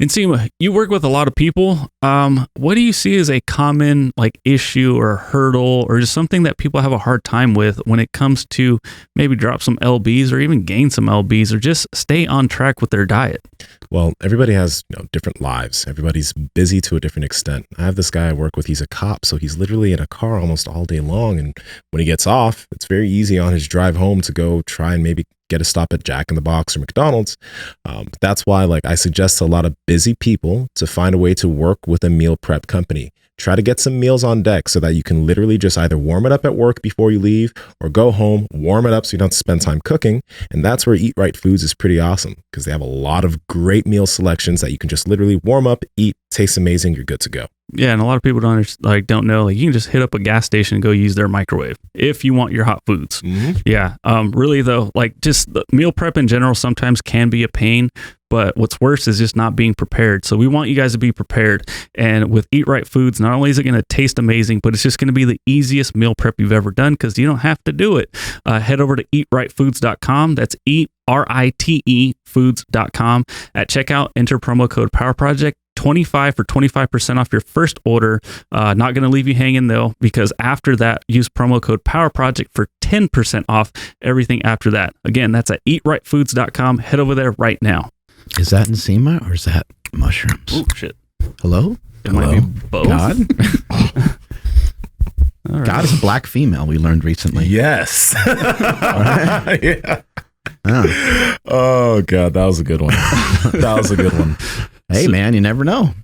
Nsima, you work with a lot of people. What do you see as a common issue or hurdle or just something that people have a hard time with when it comes to maybe drop some LBs or even gain some LBs or just stay on track with their diet? Well, everybody has different lives. Everybody's busy to a different extent. I have this guy I work with. He's a cop, so he's literally in a car almost all day long. And when he gets off, it's very easy on his drive home to go try and maybe get a stop at Jack in the Box or McDonald's. But that's why I suggest to a lot of busy people to find a way to work with a meal prep company. Try to get some meals on deck so that you can literally just either warm it up at work before you leave or go home, warm it up so you don't have to spend time cooking. And that's where Eat Right Foods is pretty awesome because they have a lot of great meal selections that you can just literally warm up, eat, tastes amazing, you're good to go. Yeah, and a lot of people don't know. You can just hit up a gas station and go use their microwave if you want your hot foods. Mm-hmm. Yeah, really though, just the meal prep in general sometimes can be a pain. But what's worse is just not being prepared. So we want you guys to be prepared. And with Eat Right Foods, not only is it going to taste amazing, but it's just going to be the easiest meal prep you've ever done because you don't have to do it. Head over to eatrightfoods.com. That's EATRITE foods.com. At checkout, enter promo code PowerProject. 25% off your first order. Not going to leave you hanging though, because after that, use promo code PowerProject for 10% off everything after that. Again, that's at eatrightfoods.com. Head over there right now. Is that Nsima or is that mushrooms? Oh, shit. Hello? It might be both. God? Right. God is a black female, we learned recently. Yes. Yeah. Oh. Oh, God, that was a good one. That was a good one. Hey, man, you never know.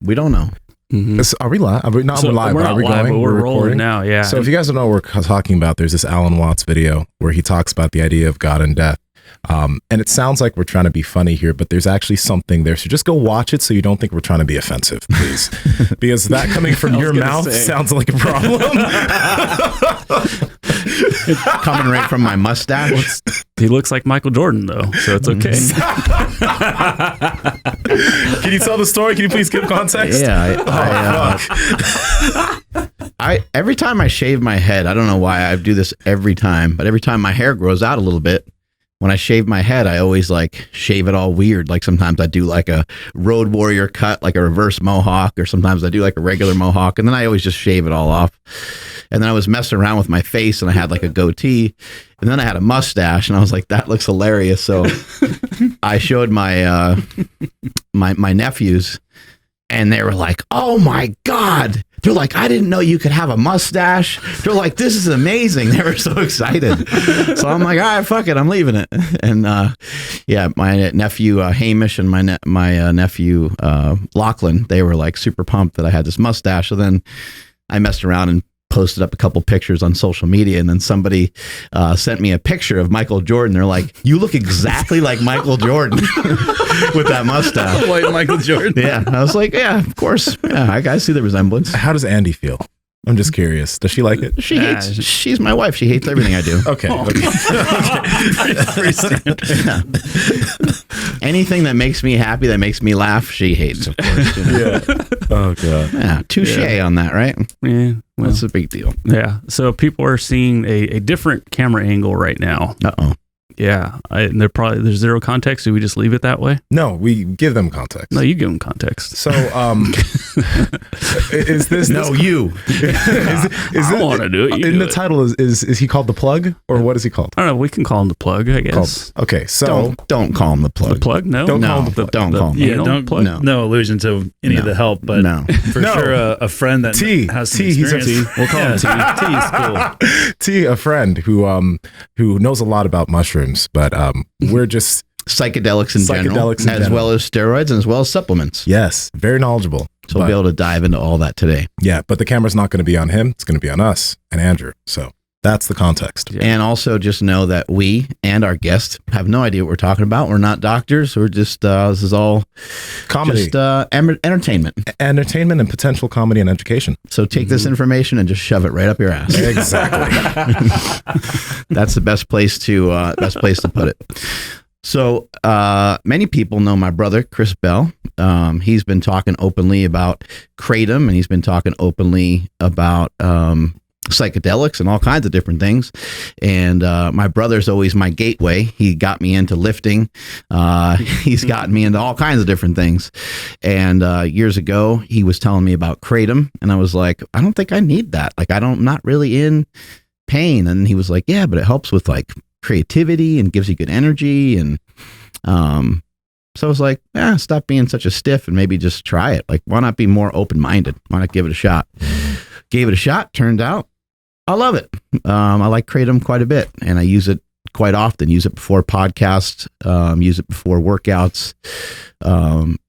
We don't know. Mm-hmm. Are we live? We're live. We're not are we live, going? but we're rolling now. Yeah. So if you guys don't know what we're talking about, there's this Alan Watts video where he talks about the idea of God and death. And it sounds like we're trying to be funny here, but there's actually something there. So just go watch it so you don't think we're trying to be offensive, please. Because that coming from your mouth sounds like a problem. It's coming right from my mustache. He looks like Michael Jordan, though, so it's okay. Can you tell the story? Can you please give context? Yeah. I every time I shave my head, I don't know why I do this every time, but every time my hair grows out a little bit, when I shave my head, I always shave it all weird. Sometimes I do a road warrior cut, like a reverse mohawk, or sometimes I do a regular mohawk, and then I always just shave it all off. And then I was messing around with my face and I had a goatee, and then I had a mustache and I was like, that looks hilarious. So I showed my, my nephews and they were like, oh my God. They're like, I didn't know you could have a mustache. They're like, this is amazing. They were so excited. So I'm like, all right, fuck it. I'm leaving it. And yeah, my nephew Hamish and my nephew Lachlan, they were super pumped that I had this mustache. So then I messed around and posted up a couple pictures on social media, and then somebody sent me a picture of Michael Jordan. They're like, you look exactly like Michael Jordan with that mustache. Like Michael Jordan. Yeah. I was like, yeah, of course. Yeah, I see the resemblance. How does Andy feel? I'm just curious. Does she like it? She hates. She's my wife. She hates everything I do. Okay. Yeah. Anything that makes me happy, that makes me laugh, she hates, of course. Yeah. Oh, God. Yeah. Touche on that, right? Yeah. Well, that's a big deal. Yeah. So people are seeing a different camera angle right now. Uh-oh. Yeah. And there's zero context. Do we just leave it that way? No, we give them context. No, you give them context. So, is this... No, you. I want to do it. In the title, is he called The Plug? Or what is he called? I don't know. We can call him The Plug, I guess. Okay, so... Don't call him The Plug. The Plug? No. Don't call him The Plug. Don't call him. Yeah, don't plug. No allusion to any of the help, but for sure a friend that has some experience. He's a T. We'll call him T. T's cool. T, a friend who knows a lot about mushrooms, but we're just... Psychedelics in general, as well as steroids and as well as supplements. Yes, very knowledgeable. So we'll be able to dive into all that today. Yeah, but the camera's not going to be on him. It's going to be on us and Andrew. So that's the context. Yeah. And also just know that we and our guests have no idea what we're talking about. We're not doctors. We're just, this is all comedy, just entertainment. Entertainment and potential comedy and education. So take this information and just shove it right up your ass. Exactly. That's the best place to put it. So many people know my brother, Chris Bell. He's been talking openly about Kratom, and he's been talking openly about psychedelics and all kinds of different things. And my brother's always my gateway. He got me into lifting. He's gotten me into all kinds of different things. And years ago, he was telling me about kratom, and I was like, I don't think I need that. Like, I'm not really in pain. And he was like, yeah, but it helps with like creativity and gives you good energy. And so I was like, stop being such a stiff and maybe just try it. Like, why not be more open-minded? Why not give it a shot? Gave it a shot. Turned out I love it. I like kratom quite a bit, and I use it quite often. Use it before podcasts, use it before workouts,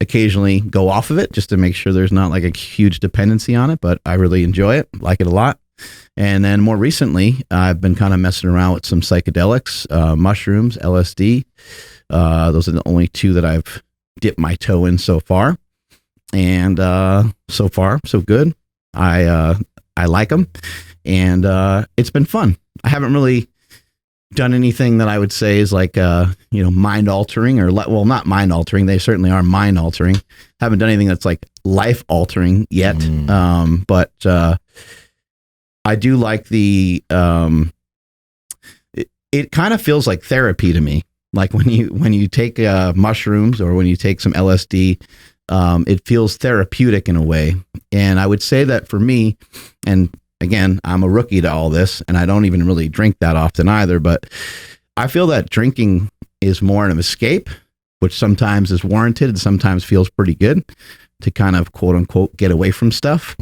occasionally go off of it just to make sure there's not like a huge dependency on it, but I really enjoy it, like it a lot. And then more recently, I've been kind of messing around with some psychedelics, mushrooms, LSD. Those are the only two that I've dipped my toe in so far. And so far, so good. I like them. And it's been fun. I haven't really done anything that I would say is like, mind altering or not mind altering. They certainly are mind altering. Haven't done anything that's like life altering yet. But I do like the, it kind of feels like therapy to me. Like when you take mushrooms or when you take some LSD, it feels therapeutic in a way. And I would say that for me, and again, I'm a rookie to all this, and I don't even really drink that often either, but I feel that drinking is more of an escape, which sometimes is warranted and sometimes feels pretty good to kind of quote unquote get away from stuff.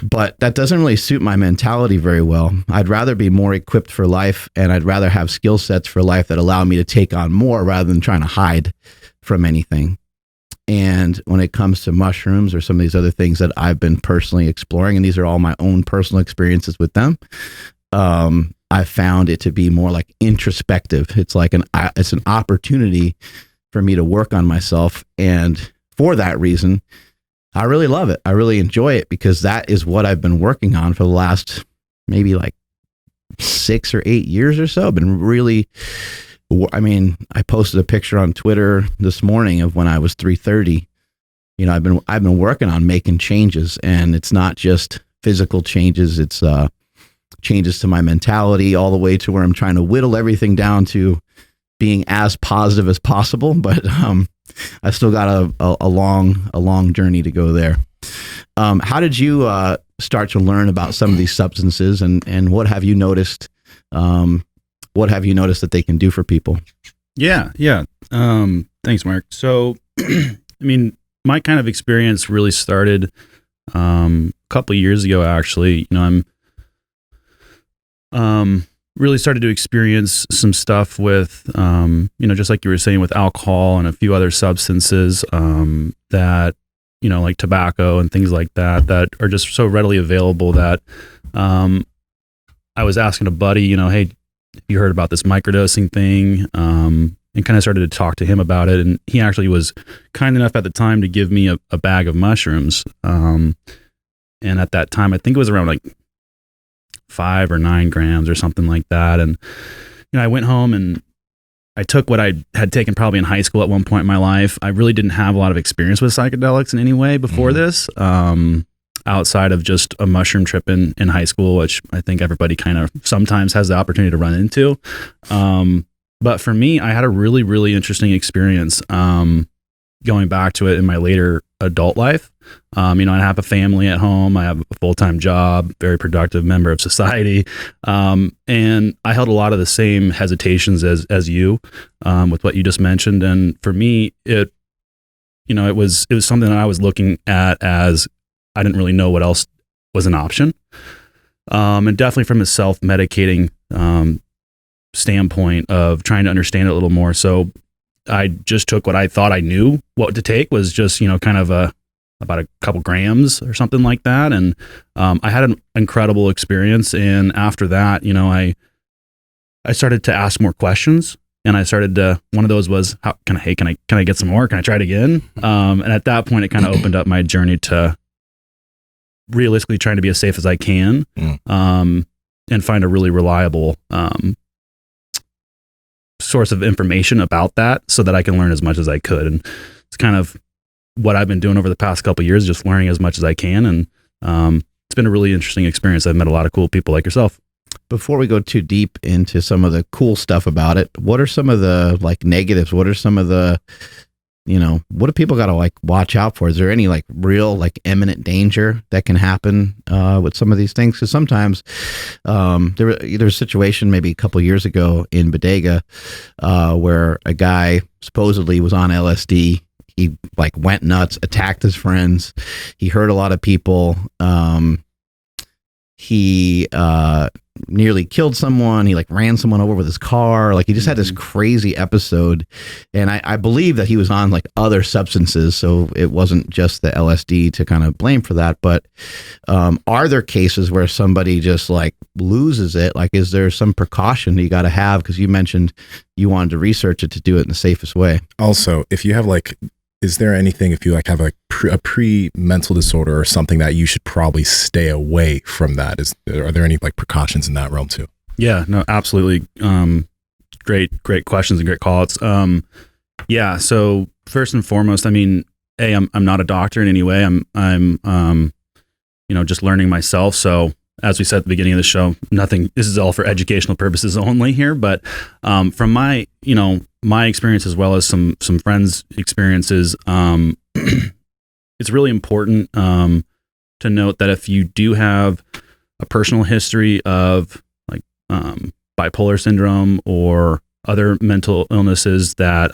But that doesn't really suit my mentality very well. I'd rather be more equipped for life, and I'd rather have skill sets for life that allow me to take on more rather than trying to hide from anything. And when it comes to mushrooms or some of these other things that I've been personally exploring, and these are all my own personal experiences with them, I found it to be more like introspective. It's like it's an opportunity for me to work on myself. And for that reason, I really love it. I really enjoy it because that is what I've been working on for the last maybe like 6 or 8 years or so. I've been really, I posted a picture on Twitter this morning of when I was 330. I've been working on making changes, and it's not just physical changes. It's changes to my mentality all the way to where I'm trying to whittle everything down to being as positive as possible. But I still got a long journey to go there. How did you start to learn about some of these substances, and what have you noticed? What have you noticed that they can do for people? Yeah. Thanks, Mark. So, my kind of experience really started a couple of years ago, actually. I'm really started to experience some stuff with, just like you were saying, with alcohol and a few other substances that, like tobacco and things like that are just so readily available that I was asking a buddy, hey, you heard about this microdosing thing, and kind of started to talk to him about it. And he actually was kind enough at the time to give me a bag of mushrooms. And at that time, I think it was around like 5 or 9 grams or something like that. And, I went home and I took what I had taken probably in high school at one point in my life. I really didn't have a lot of experience with psychedelics in any way before this. Outside of just a mushroom trip in high school, which I think everybody kind of sometimes has the opportunity to run into. But for me, I had a really, really interesting experience going back to it in my later adult life. I have a family at home. I have a full-time job, very productive member of society. And I held a lot of the same hesitations as you with what you just mentioned. And for me, it was something that I was looking at as I didn't really know what else was an option. And definitely from a self-medicating standpoint of trying to understand it a little more. So I just took what I thought I knew what to take, was just, kind of about a couple grams or something like that. And I had an incredible experience. And after that, I started to ask more questions. And I started to, one of those was, can I get some more? Can I try it again? And at that point, it kind of opened up my journey to realistically trying to be as safe as I can, and find a really reliable source of information about that so that I can learn as much as I could. And it's kind of what I've been doing over the past couple of years, just learning as much as I can and it's been a really interesting experience. I've met a lot of cool people like yourself. Before we go too deep into some of the cool stuff about it, what are some of the like negatives? What are some of the, what do people got to like watch out for? Is there any like real like imminent danger that can happen with some of these things? Because sometimes there was a situation maybe a couple years ago in Bodega where a guy supposedly was on LSD. He like went nuts, attacked his friends. He hurt a lot of people. He nearly killed someone. He like ran someone over with his car. Like he just had this crazy episode. And I believe that he was on like other substances. So it wasn't just the LSD to kind of blame for that. But are there cases where somebody just like loses it? Like, is there some precaution you got to have? Because you mentioned you wanted to research it to do it in the safest way. Also, if you have like, is there anything, if you like have like a pre-mental disorder or something that you should probably stay away from that? Are there any like precautions in that realm too? Yeah, no, absolutely. Great questions and great call-outs. Yeah. So first and foremost, I mean, I'm not a doctor in any way. I'm just learning myself. So as we said at the beginning of the show, this is all for educational purposes only here. But from my experience as well as some friends' experiences, it's really important to note that if you do have a personal history of like bipolar syndrome or other mental illnesses that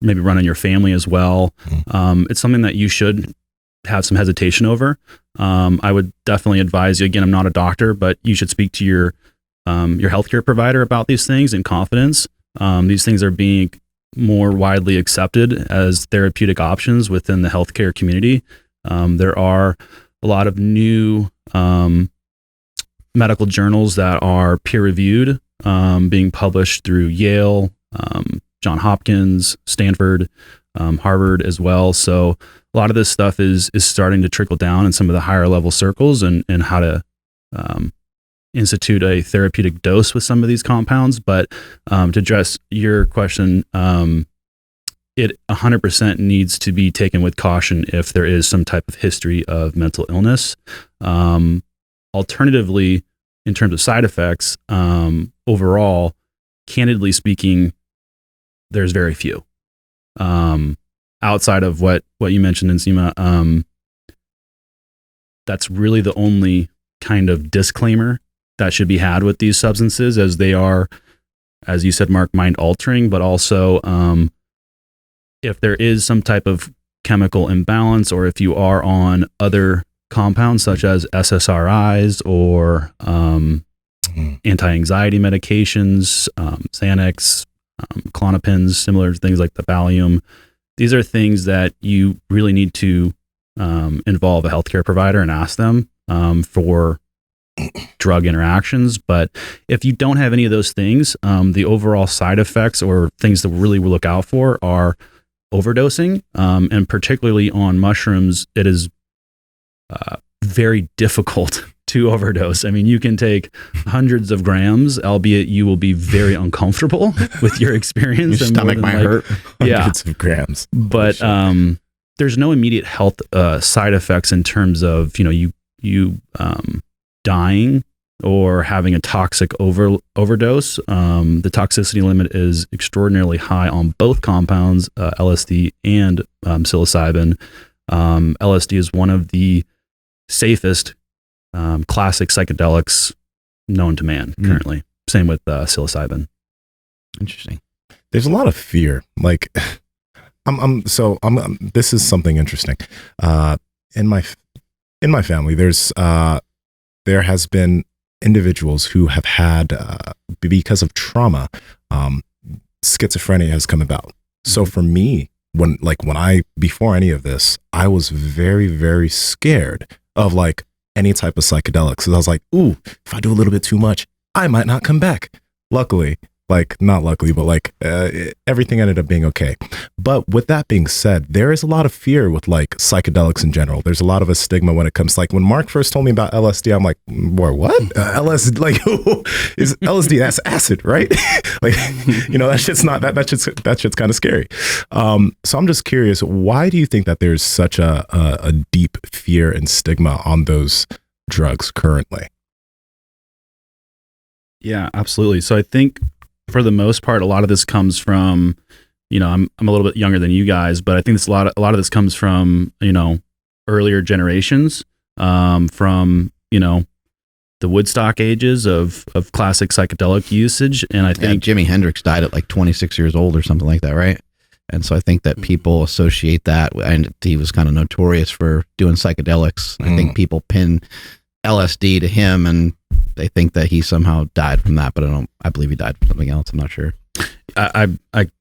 maybe run in your family as well, it's something that you should have some hesitation over. I would definitely advise you, again, I'm not a doctor, but you should speak to your healthcare provider about these things in confidence. These things are being more widely accepted as therapeutic options within the healthcare community. There are a lot of new medical journals that are peer-reviewed, being published through Yale, Johns Hopkins, Stanford, Harvard as well. So a lot of this stuff is starting to trickle down in some of the higher level circles and how to institute a therapeutic dose with some of these compounds. But to address your question, it 100% needs to be taken with caution if there is some type of history of mental illness. Alternatively, in terms of side effects, overall, candidly speaking, there's very few. Outside of what you mentioned, Nsima, that's really the only kind of disclaimer that should be had with these substances, as they are, as you said, Mark, mind altering, but also if there is some type of chemical imbalance, or if you are on other compounds such as SSRIs or anti-anxiety medications, Xanax, Klonopins, similar things like the Valium, these are things that you really need to involve a healthcare provider and ask them for drug interactions. But if you don't have any of those things, the overall side effects or things that really we look out for are overdosing, and particularly on mushrooms, it is very difficult to overdose. I mean, you can take hundreds of grams, albeit you will be very uncomfortable with your experience. Your stomach might hurt. Yeah, hundreds of grams. But there's no immediate health side effects in terms of you dying or having a toxic overdose. The toxicity limit is extraordinarily high on both compounds, LSD and psilocybin. LSD is one of the safest classic psychedelics known to man currently. Same with psilocybin. Interesting. There's a lot of fear. Like, this is something interesting. In my family, there has been individuals who have had, because of trauma, schizophrenia has come about. So for me, before any of this, I was very, very scared of like any type of psychedelics. So I was like, ooh, if I do a little bit too much, I might not come back. Luckily, not luckily, but everything ended up being okay. But with that being said, there is a lot of fear with psychedelics in general. There's a lot of a stigma when it comes when Mark first told me about LSD, I'm like, boy, what? LSD, is LSD, that's acid, right? That shit's not, that shit's kind of scary. So I'm just curious, why do you think that there's such a deep fear and stigma on those drugs currently? Yeah, absolutely. So I think for the most part, a lot of this comes from, I'm a little bit younger than you guys, but I think a lot of this comes from, earlier generations, from, the Woodstock ages of classic psychedelic usage. And I think Jimi Hendrix died at like 26 years old or something like that, right? And so I think that people associate that, and he was kind of notorious for doing psychedelics. I think people pin LSD to him, and they think that he somehow died from that, but I believe he died from something else. I'm not sure. I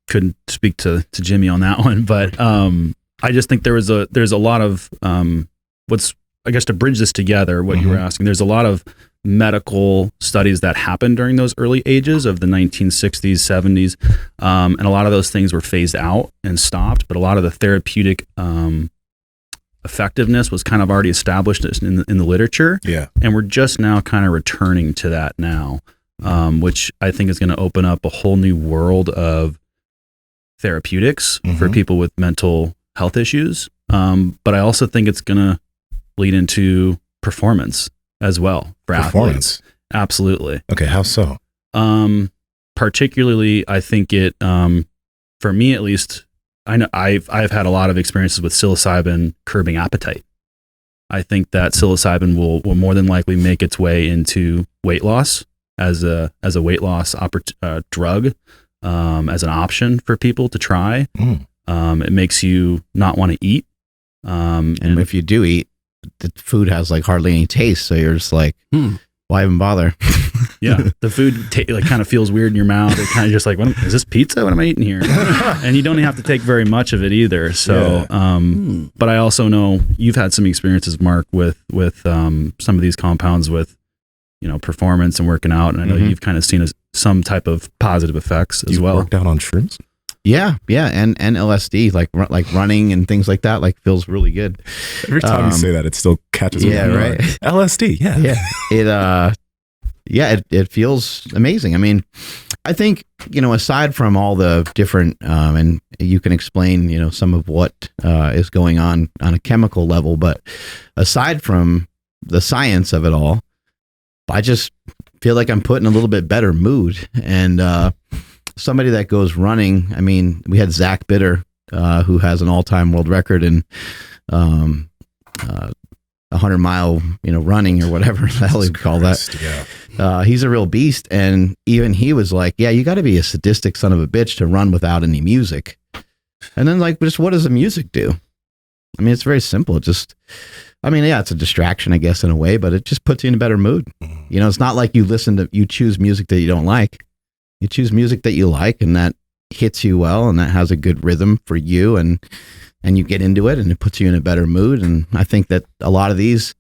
couldn't speak to Jimmy on that one, but I just think there's a lot of I guess to bridge this together, what you were asking, there's a lot of medical studies that happened during those early ages of the 1960s, 70s, and a lot of those things were phased out and stopped, but a lot of the therapeutic effectiveness was kind of already established in the literature. Yeah. And we're just now kind of returning to that now, which I think is going to open up a whole new world of therapeutics for people with mental health issues. But I also think it's going to lead into performance as well for athletes. Absolutely. Okay. How so? Particularly, I think it, for me at least, I know I've had a lot of experiences with psilocybin curbing appetite. I think that psilocybin will more than likely make its way into weight loss as a weight loss drug, as an option for people to try. It makes you not want to eat. And if you do eat, the food has like hardly any taste, so you're just like, why even bother? Yeah, the food like kind of feels weird in your mouth. It kind of just like, is this pizza? What am I eating here? And you don't have to take very much of it either. So, but I also know you've had some experiences, Mark, with some of these compounds with, performance and working out, and I know you've kind of seen some type of positive effects as well. You worked out on shrooms? Yeah, and LSD, like running and things like that, like feels really good. Every time you say that, it still catches me. Yeah, right. LSD, It feels amazing. I mean, I think aside from all the different, and you can explain, some of what is going on a chemical level, but aside from the science of it all, I just feel like I'm put in a little bit better mood. And somebody that goes running, I mean, we had Zach Bitter, who has an all-time world record in 100-mile, running or whatever the hell you call that. Yeah. He's a real beast, and even he was like, "Yeah, you got to be a sadistic son of a bitch to run without any music." And then, like, just what does the music do? I mean, it's very simple. It's a distraction, I guess, in a way, but it just puts you in a better mood. It's not like you choose music that you don't like. You choose music that you like and that hits you well and that has a good rhythm for you, and you get into it and it puts you in a better mood. And I think that a lot of these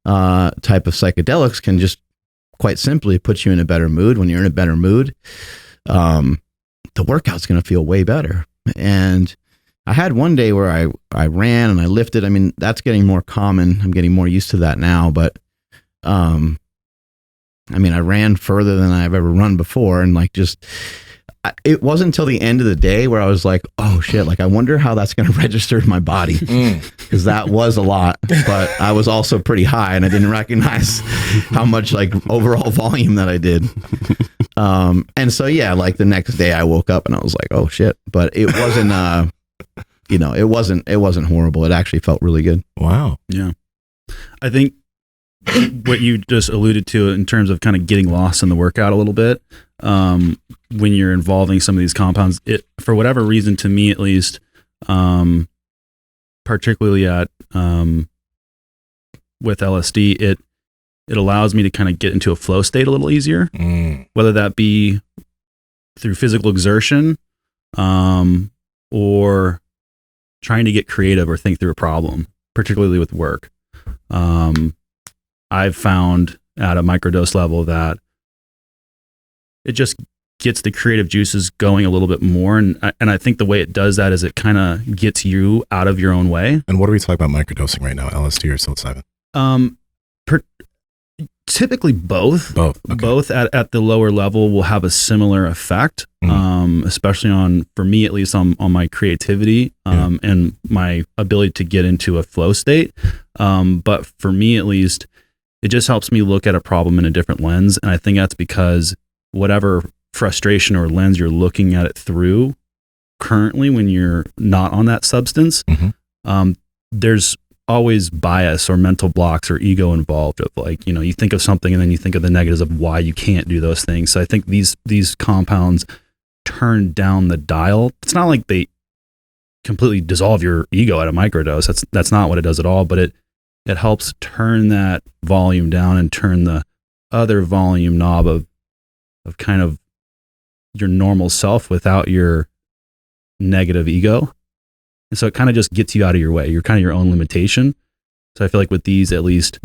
type of psychedelics can just quite simply put you in a better mood. When you're in a better mood, the workout's going to feel way better. And I had one day where I ran and I lifted. I mean, that's getting more common. I'm getting more used to that now, but I ran further than I've ever run before, and it wasn't until the end of the day where I was like, oh shit, like I wonder how that's going to register in my body, because that was a lot, but I was also pretty high and I didn't recognize how much like overall volume that I did. And so, yeah, like the next day I woke up and I was like, oh shit, but it wasn't, it wasn't horrible. It actually felt really good. Wow. Yeah. I think what you just alluded to in terms of kind of getting lost in the workout a little bit, when you're involving some of these compounds, it, for whatever reason, to me at least, particularly with LSD, it allows me to kind of get into a flow state a little easier, whether that be through physical exertion, or trying to get creative or think through a problem, particularly with work. I've found at a microdose level that it just gets the creative juices going a little bit more. And I think the way it does that is it kind of gets you out of your own way. And what are we talking about microdosing right now? LSD or psilocybin? Typically both. Both. Okay. Both at the lower level will have a similar effect, especially for me at least, on my creativity and my ability to get into a flow state. But for me at least, it just helps me look at a problem in a different lens. And I think that's because whatever frustration or lens you're looking at it through currently when you're not on that substance, there's always bias or mental blocks or ego involved of like, you think of something and then you think of the negatives of why you can't do those things. So I think these compounds turn down the dial. It's not like they completely dissolve your ego at a microdose. That's not what it does at all, but it helps turn that volume down and turn the other volume knob of kind of your normal self without your negative ego. And so it kind of just gets you out of your way. You're kind of your own limitation. So I feel like with these, at least,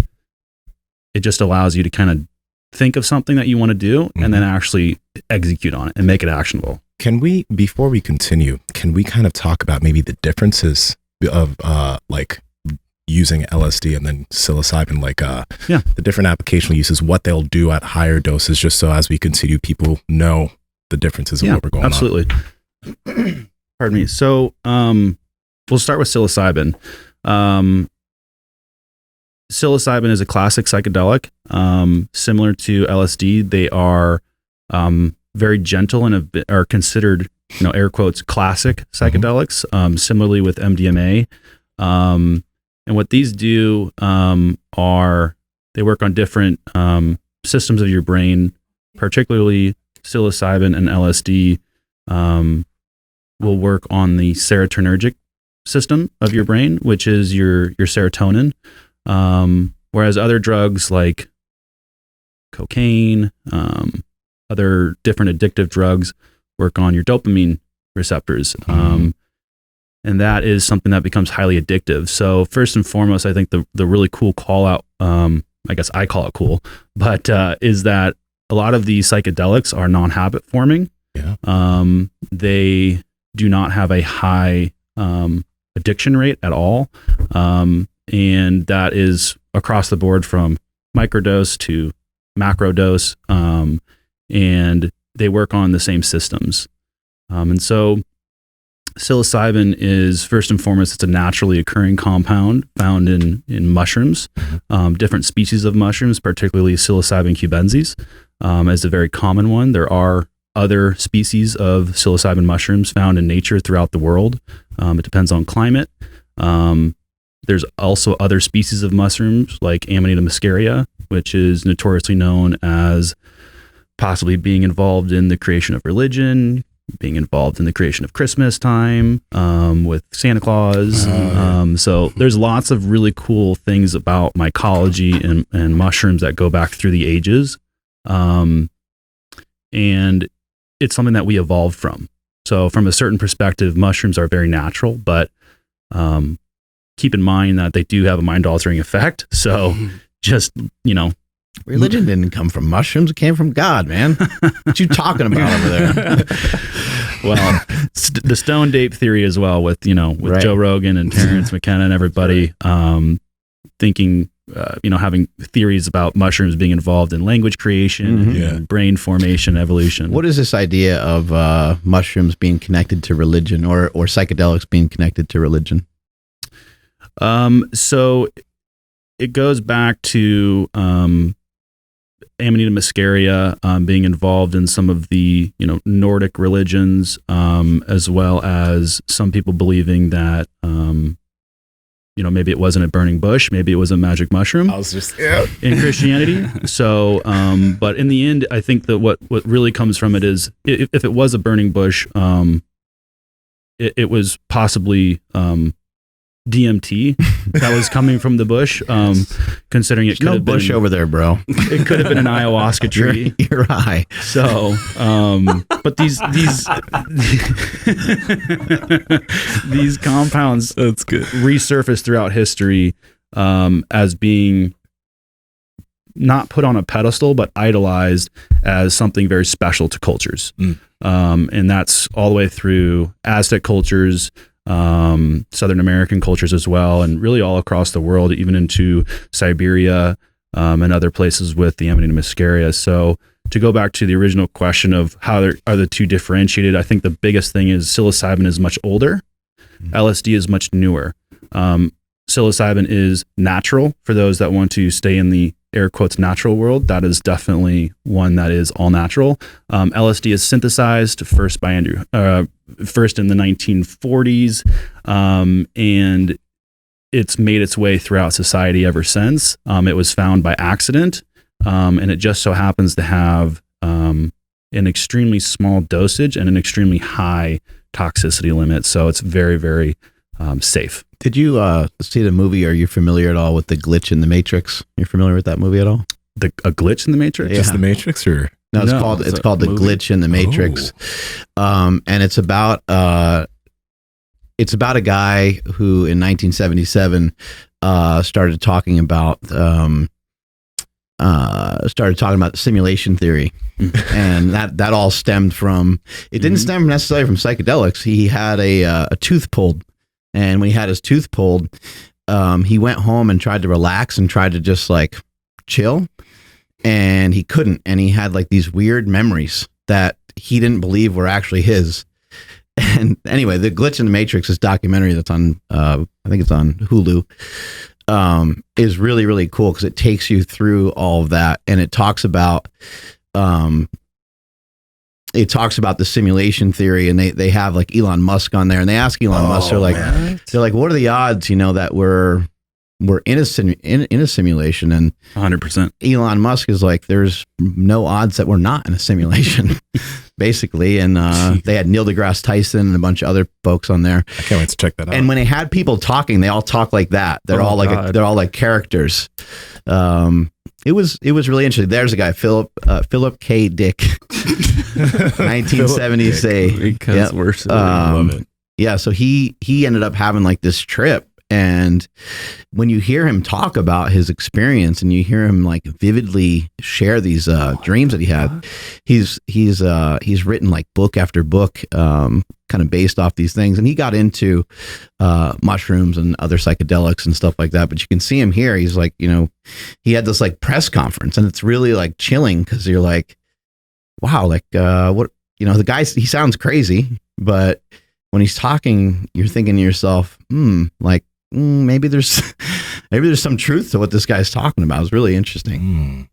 it just allows you to kind of think of something that you want to do and then actually execute on it and make it actionable. Can we, before we continue, can we kind of talk about maybe the differences of like using LSD and then psilocybin, like the different applicational uses, what they'll do at higher doses, just so as we continue, people know the differences of what we're going absolutely. On. Pardon me. So we'll start with psilocybin. Psilocybin is a classic psychedelic, similar to LSD. They are very gentle and are considered, air quotes, classic psychedelics, similarly with MDMA. And what these do are they work on different systems of your brain, particularly psilocybin and LSD will work on the serotonergic system of your brain, which is your serotonin. Whereas other drugs like cocaine, other different addictive drugs work on your dopamine receptors. And that is something that becomes highly addictive. So first and foremost, I think the really cool call out, I guess I call it cool, but is that a lot of these psychedelics are non-habit forming. Yeah. They do not have a high addiction rate at all. And that is across the board from microdose to macrodose. And they work on the same systems. And so psilocybin is first and foremost, it's a naturally occurring compound found in mushrooms, different species of mushrooms, particularly psilocybin cubensis, is a very common one. There are other species of psilocybin mushrooms found in nature throughout the world. It depends on climate. There's also other species of mushrooms like Amanita muscaria, which is notoriously known as possibly being involved in the creation of religion, being involved in the creation of Christmas time, with Santa Claus. So there's lots of really cool things about mycology and mushrooms that go back through the ages. And it's something that we evolved from. So from a certain perspective, mushrooms are very natural, but keep in mind that they do have a mind-altering effect. So just, religion didn't come from mushrooms. It came from God, man. What you talking about over there? Well, the stone ape theory as well with right. Joe Rogan and Terrence McKenna and everybody, thinking, having theories about mushrooms being involved in language creation, and brain formation, evolution. What is this idea of mushrooms being connected to religion or psychedelics being connected to religion? So it goes back to Amanita muscaria being involved in some of the Nordic religions, as well as some people believing that maybe it wasn't a burning bush, maybe it was a magic mushroom. I was just in Christianity. So, but in the end, I think that what really comes from it is if it was a burning bush, it was possibly DMT that was coming from the bush, considering it could have been bush over there, bro. It could have been an ayahuasca tree. You're high. So, but these these compounds that's good resurface throughout history as being not put on a pedestal, but idolized as something very special to cultures. And that's all the way through Aztec cultures, Southern American cultures as well, and really all across the world, even into Siberia and other places with the Amanita muscaria. So to go back to the original question of how are the two differentiated, I think the biggest thing is psilocybin is much older, LSD is much newer. Psilocybin is natural for those that want to stay in the air quotes natural world, that is definitely one that is all natural. LSD is synthesized first by first in the 1940s, and it's made its way throughout society ever since. It was found by accident, and it just so happens to have an extremely small dosage and an extremely high toxicity limit. So it's very, very safe. Did you see the movie? Are you familiar at all with the glitch in the Matrix? You're familiar with that movie at all? A glitch in the Matrix? Yeah. Just the Matrix, or No, it's called The Glitch in the Matrix. And it's about a guy who in 1977 started talking about simulation theory. And that all stemmed from, it didn't stem necessarily from psychedelics. He had a tooth pulled. And when he had his tooth pulled, he went home and tried to relax and tried to just like chill. And he couldn't. And he had like these weird memories that he didn't believe were actually his. And anyway, The Glitch in the Matrix, this documentary that's on, I think it's on Hulu, is really, really cool because it takes you through all of that. And it talks about the simulation theory, and they have like Elon Musk on there, and they ask Elon Musk, they're like, what are the odds, that we're in a simulation? And 100%. Elon Musk is like, there's no odds that we're not in a simulation, basically. And they had Neil deGrasse Tyson and a bunch of other folks on there. I can't wait to check that out. And when they had people talking, they all talk like that. They're all like characters. It was really interesting. There's a guy, Philip K. Dick, 1970s. Because we're so love it. Yeah, so he ended up having like this trip, and when you hear him talk about his experience and you hear him like vividly share these dreams that he had, he's written like book after book, kind of based off these things, and he got into mushrooms and other psychedelics and stuff like that. But you can see him here. He's like, he had this like press conference, and it's really like chilling because you're like, wow, like what, the guy, he sounds crazy, but when he's talking, you're thinking to yourself, maybe there's some truth to what this guy's talking about. It's really interesting.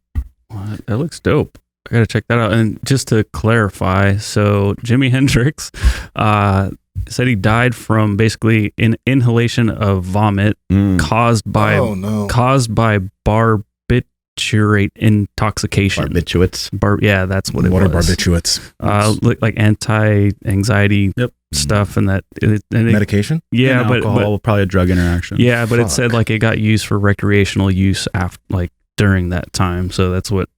Well, that looks dope. I gotta check that out. And just to clarify, so Jimi Hendrix said he died from basically an inhalation of vomit caused by barbiturate intoxication. Barbiturates. Yeah, that's what it What was. are barbiturates? Like anti-anxiety stuff, and Medication? Yeah, and but alcohol, probably a drug interaction. Yeah, but it said like it got used for recreational use after, like during that time. So that's what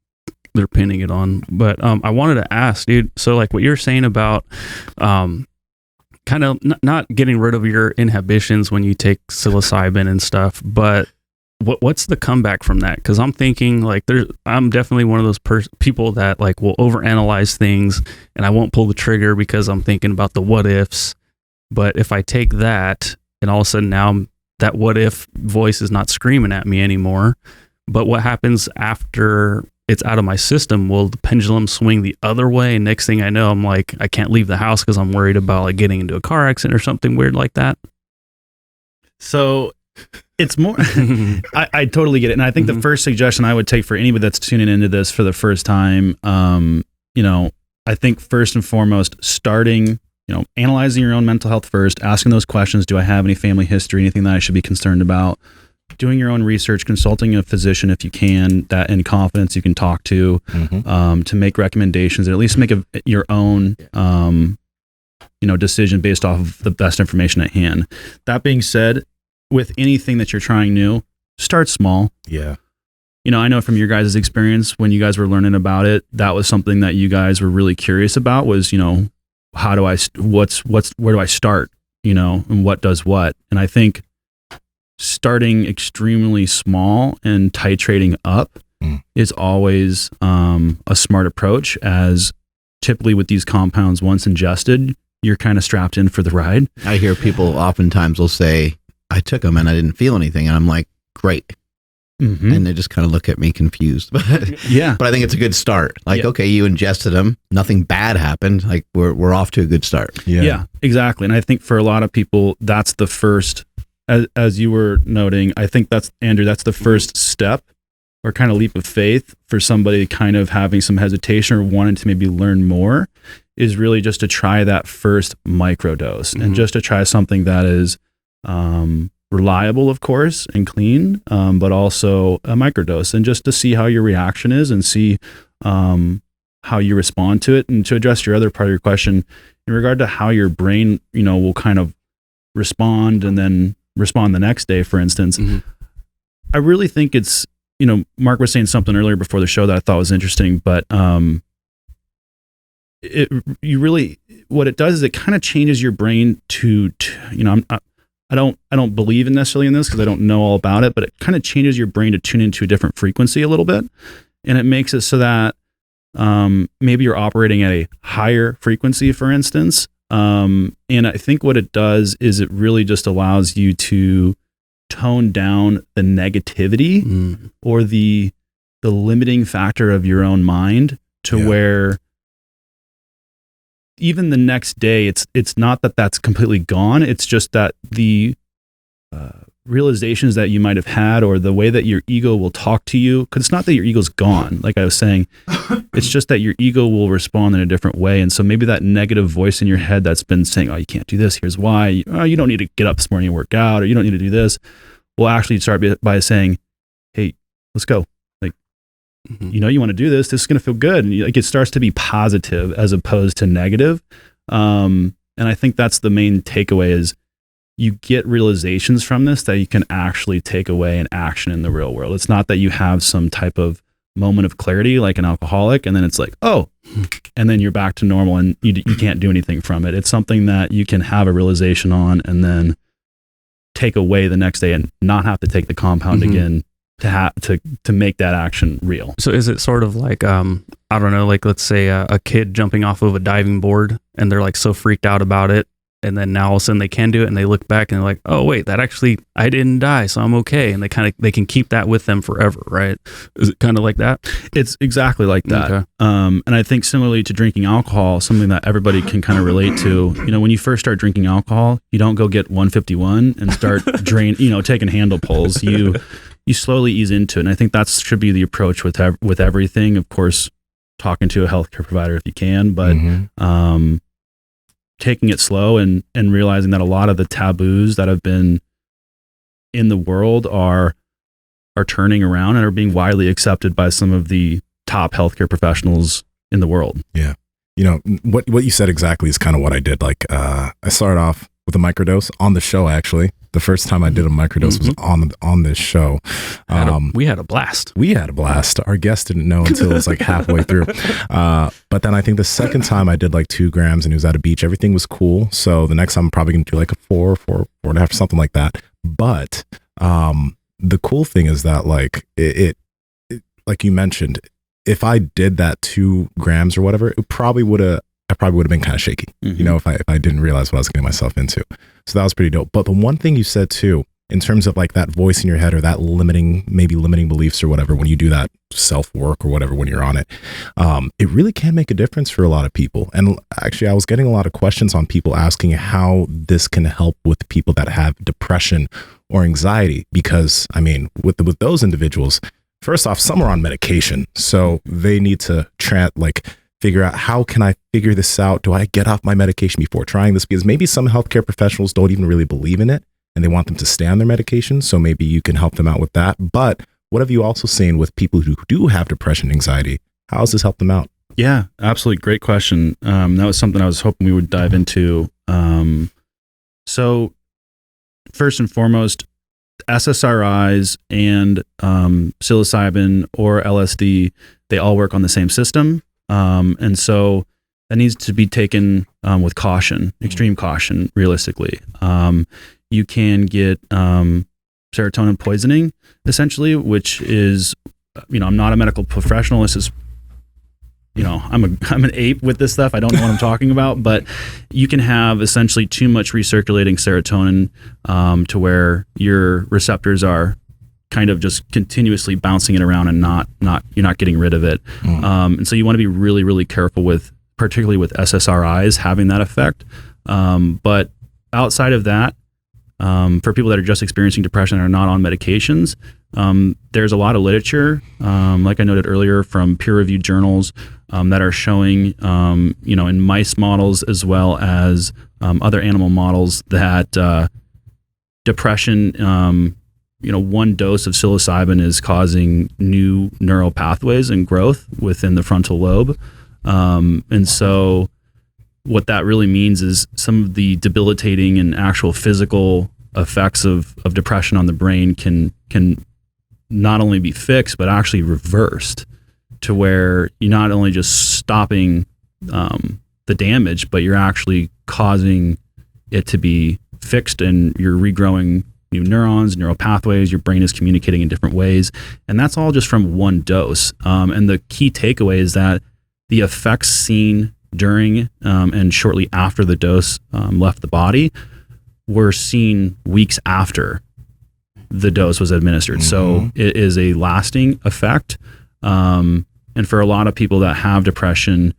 they're pinning it on. But I wanted to ask, dude, so like what you're saying about kind of not getting rid of your inhibitions when you take psilocybin and stuff, but what's the comeback from that? Because I'm thinking like I'm definitely one of those people that like will overanalyze things, and I won't pull the trigger because I'm thinking about the what ifs. But if I take that, and all of a sudden now that what if voice is not screaming at me anymore, but what happens after it's out of my system? Will the pendulum swing the other way? And next thing I know, I'm like, I can't leave the house because I'm worried about like getting into a car accident or something weird like that. So it's more, I totally get it. And I think the first suggestion I would take for anybody that's tuning into this for the first time, I think first and foremost, starting, analyzing your own mental health first, asking those questions. Do I have any family history, anything that I should be concerned about? Doing your own research, consulting a physician if you can, that in confidence you can talk to make recommendations, and at least make your own, decision based off of the best information at hand. That being said, with anything that you're trying new, start small. Yeah. I know from your guys' experience when you guys were learning about it, that was something that you guys were really curious about was, where do I start, and what does what? And I think starting extremely small and titrating up is always a smart approach, as typically with these compounds, once ingested, you're kind of strapped in for the ride. I hear people oftentimes will say, I took them and I didn't feel anything. And I'm like, great. And they just kind of look at me confused. But I think it's a good start. Like, okay, you ingested them. Nothing bad happened. Like we're off to a good start. Yeah, exactly. And I think for a lot of people, that's the first, as you were noting, I think that's, Andrew, that's the first step or kind of leap of faith for somebody kind of having some hesitation or wanting to maybe learn more is really just to try that first microdose and just to try something that is reliable, of course, and clean, but also a microdose, and just to see how your reaction is and see how you respond to it. And to address your other part of your question in regard to how your brain, will kind of respond and then respond the next day, for instance, I really think it's, Mark was saying something earlier before the show that I thought was interesting, but what it does is it kind of changes your brain to I don't believe in necessarily in this because I don't know all about it, but it kind of changes your brain to tune into a different frequency a little bit, and it makes it so that maybe you're operating at a higher frequency, for instance. And I think what it does is it really just allows you to tone down the negativity or the limiting factor of your own mind to where even the next day, it's not that that's completely gone. It's just that the realizations that you might have had, or the way that your ego will talk to you, because it's not that your ego's gone, like I was saying, it's just that your ego will respond in a different way. And so maybe that negative voice in your head that's been saying, oh, you can't do this, here's why, oh, you don't need to get up this morning and work out, or you don't need to do this, will actually start by saying, hey, let's go. Like, you want to do this is going to feel good. And it starts to be positive as opposed to negative. And I think that's the main takeaway is you get realizations from this that you can actually take away and action in the real world. It's not that you have some type of moment of clarity like an alcoholic, and then it's like, oh, and then you're back to normal and you can't do anything from it. It's something that you can have a realization on and then take away the next day and not have to take the compound again to make that action real. So is it sort of like, I don't know, like let's say a kid jumping off of a diving board and they're like so freaked out about it, and then now all of a sudden they can do it, and they look back and they're like, oh wait, that actually, I didn't die, so I'm okay. And they can keep that with them forever, right? Is it kind of like that? It's exactly like that. Okay. And I think similarly to drinking alcohol, something that everybody can kind of relate to, when you first start drinking alcohol, you don't go get 151 and start taking handle pulls. You slowly ease into it. And I think that should be the approach with everything. Of course, talking to a healthcare provider if you can, but taking it slow and realizing that a lot of the taboos that have been in the world are turning around and are being widely accepted by some of the top healthcare professionals in the world. Yeah. What you said exactly is kind of what I did. Like, I started off with a microdose on the show, actually. The first time I did a microdose was on this show. We had a blast. Our guest didn't know until it was like halfway through. But then I think the second time I did like 2 grams and it was at a beach. Everything was cool. So the next time I'm probably going to do like a 4 and a half, something like that. But the cool thing is that like it like you mentioned, if I did that 2 grams or whatever, I probably would have been kind of shaky, if I didn't realize what I was getting myself into. So that was pretty dope. But the one thing you said too, in terms of like that voice in your head or that limiting beliefs or whatever, when you do that self-work or whatever, when you're on it, it really can make a difference for a lot of people. And actually, I was getting a lot of questions on people asking how this can help with people that have depression or anxiety, because I mean, with those individuals, first off, some are on medication, so they need to figure out, how can I figure this out? Do I get off my medication before trying this? Because maybe some healthcare professionals don't even really believe in it and they want them to stay on their medication. So maybe you can help them out with that. But what have you also seen with people who do have depression, anxiety? How has this helped them out? Yeah, absolutely. Great question. That was something I was hoping we would dive into. So first and foremost, SSRIs and psilocybin or LSD, they all work on the same system. And so that needs to be taken with caution, extreme caution, realistically. You can get serotonin poisoning, essentially, which is, I'm not a medical professional. This is, I'm an ape with this stuff. I don't know what I'm talking about, but you can have essentially too much recirculating serotonin to where your receptors are kind of just continuously bouncing it around and you're not getting rid of it. And so you want to be really, really careful particularly with SSRIs having that effect. But outside of that, for people that are just experiencing depression and are not on medications, there's a lot of literature, like I noted earlier, from peer-reviewed journals that are showing, in mice models as well as other animal models that depression, one dose of psilocybin is causing new neural pathways and growth within the frontal lobe. And so what that really means is some of the debilitating and actual physical effects of depression on the brain can not only be fixed, but actually reversed to where you're not only just stopping the damage, but you're actually causing it to be fixed, and you're regrowing new neurons, neural pathways. Your brain is communicating in different ways. And that's all just from one dose. And the key takeaway is that the effects seen during and shortly after the dose left the body were seen weeks after the dose was administered. So it is a lasting effect. And for a lot of people that have depression,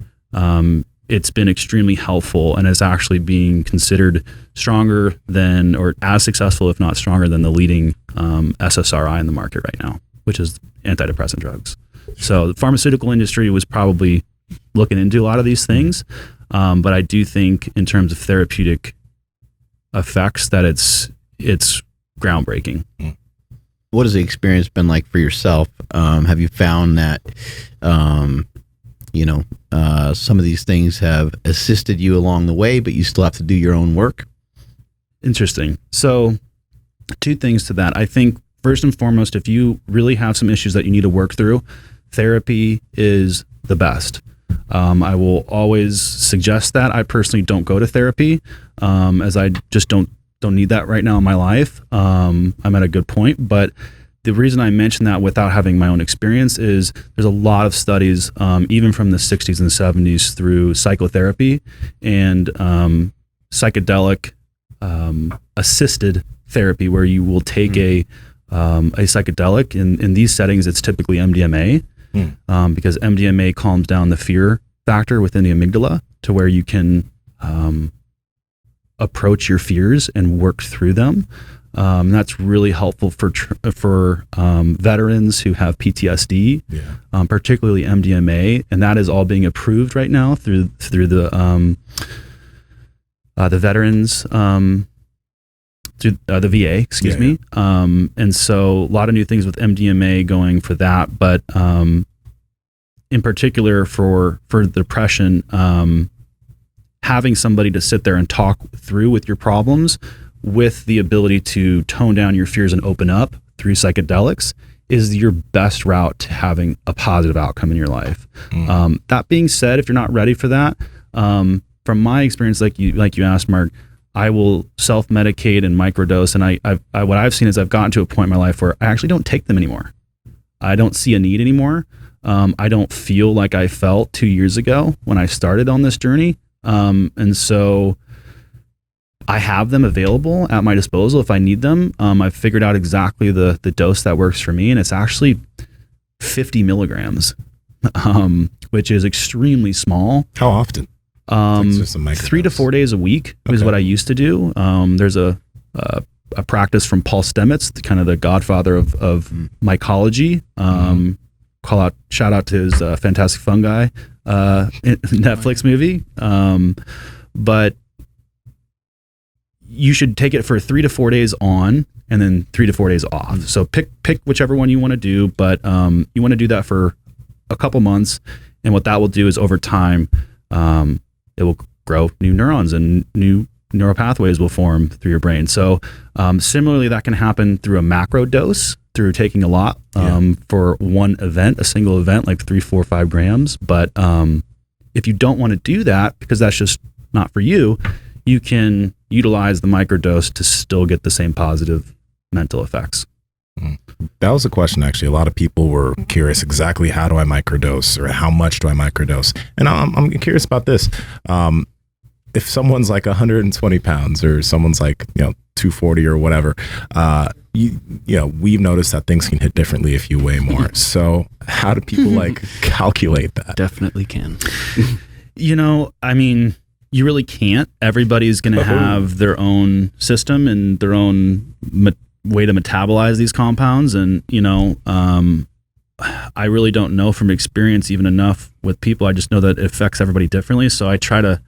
it's been extremely helpful and is actually being considered stronger than, or as successful, if not stronger than, the leading SSRI in the market right now, which is antidepressant drugs. So the pharmaceutical industry was probably looking into a lot of these things. But I do think in terms of therapeutic effects that it's groundbreaking. What has the experience been like for yourself? Have you found that, some of these things have assisted you along the way, but you still have to do your own work? Interesting. So 2 things to that. I think first and foremost, if you really have some issues that you need to work through, therapy is the best. I will always suggest that. I personally don't go to therapy, as I just don't need that right now in my life. I'm at a good point, but the reason I mention that without having my own experience is there's a lot of studies, even from the 60s and 70s, through psychotherapy and psychedelic assisted therapy, where you will take a psychedelic. In these settings, it's typically MDMA, because MDMA calms down the fear factor within the amygdala to where you can approach your fears and work through them. That's really helpful for veterans who have PTSD, particularly MDMA, and that is all being approved right now through the veterans, through the VA, excuse me. And so a lot of new things with MDMA going for that, but in particular for depression, having somebody to sit there and talk through with your problems, with the ability to tone down your fears and open up through psychedelics, is your best route to having a positive outcome in your life. That being said, if you're not ready for that, from my experience, like you asked, Mark, I will self-medicate and microdose, and what I've seen is I've gotten to a point in my life where I actually don't take them anymore. I don't see a need anymore. I don't feel like I felt 2 years ago when I started on this journey. And so I have them available at my disposal if I need them. I've figured out exactly the dose that works for me, and it's actually 50 milligrams, which is extremely small. How often? 3 to 4 days a week is what I used to do. There's a practice from Paul Stamets, kind of the godfather of mycology. Shout out to his Fantastic Fungi Netflix movie. But you should take it for 3 to 4 days on, and then 3 to 4 days off. So pick whichever one you want to do, but you want to do that for a couple months. And what that will do is over time, it will grow new neurons and new neural pathways will form through your brain. So similarly, that can happen through a macro dose, through taking a lot for one event, a single event, like 3, 4, 5 grams. But if you don't want to do that, because that's just not for you, you can utilize the microdose to still get the same positive mental effects. That was a question, actually. A lot of people were curious exactly how do I microdose, or how much do I microdose? And I'm curious about this. If someone's like 120 pounds or someone's like, 240 or whatever, we've noticed that things can hit differently if you weigh more. So how do people calculate that? Definitely can. you really can't. Everybody's going to have their own system and their own way to metabolize these compounds. And, I really don't know from experience even enough with people. I just know that it affects everybody differently. So I try to,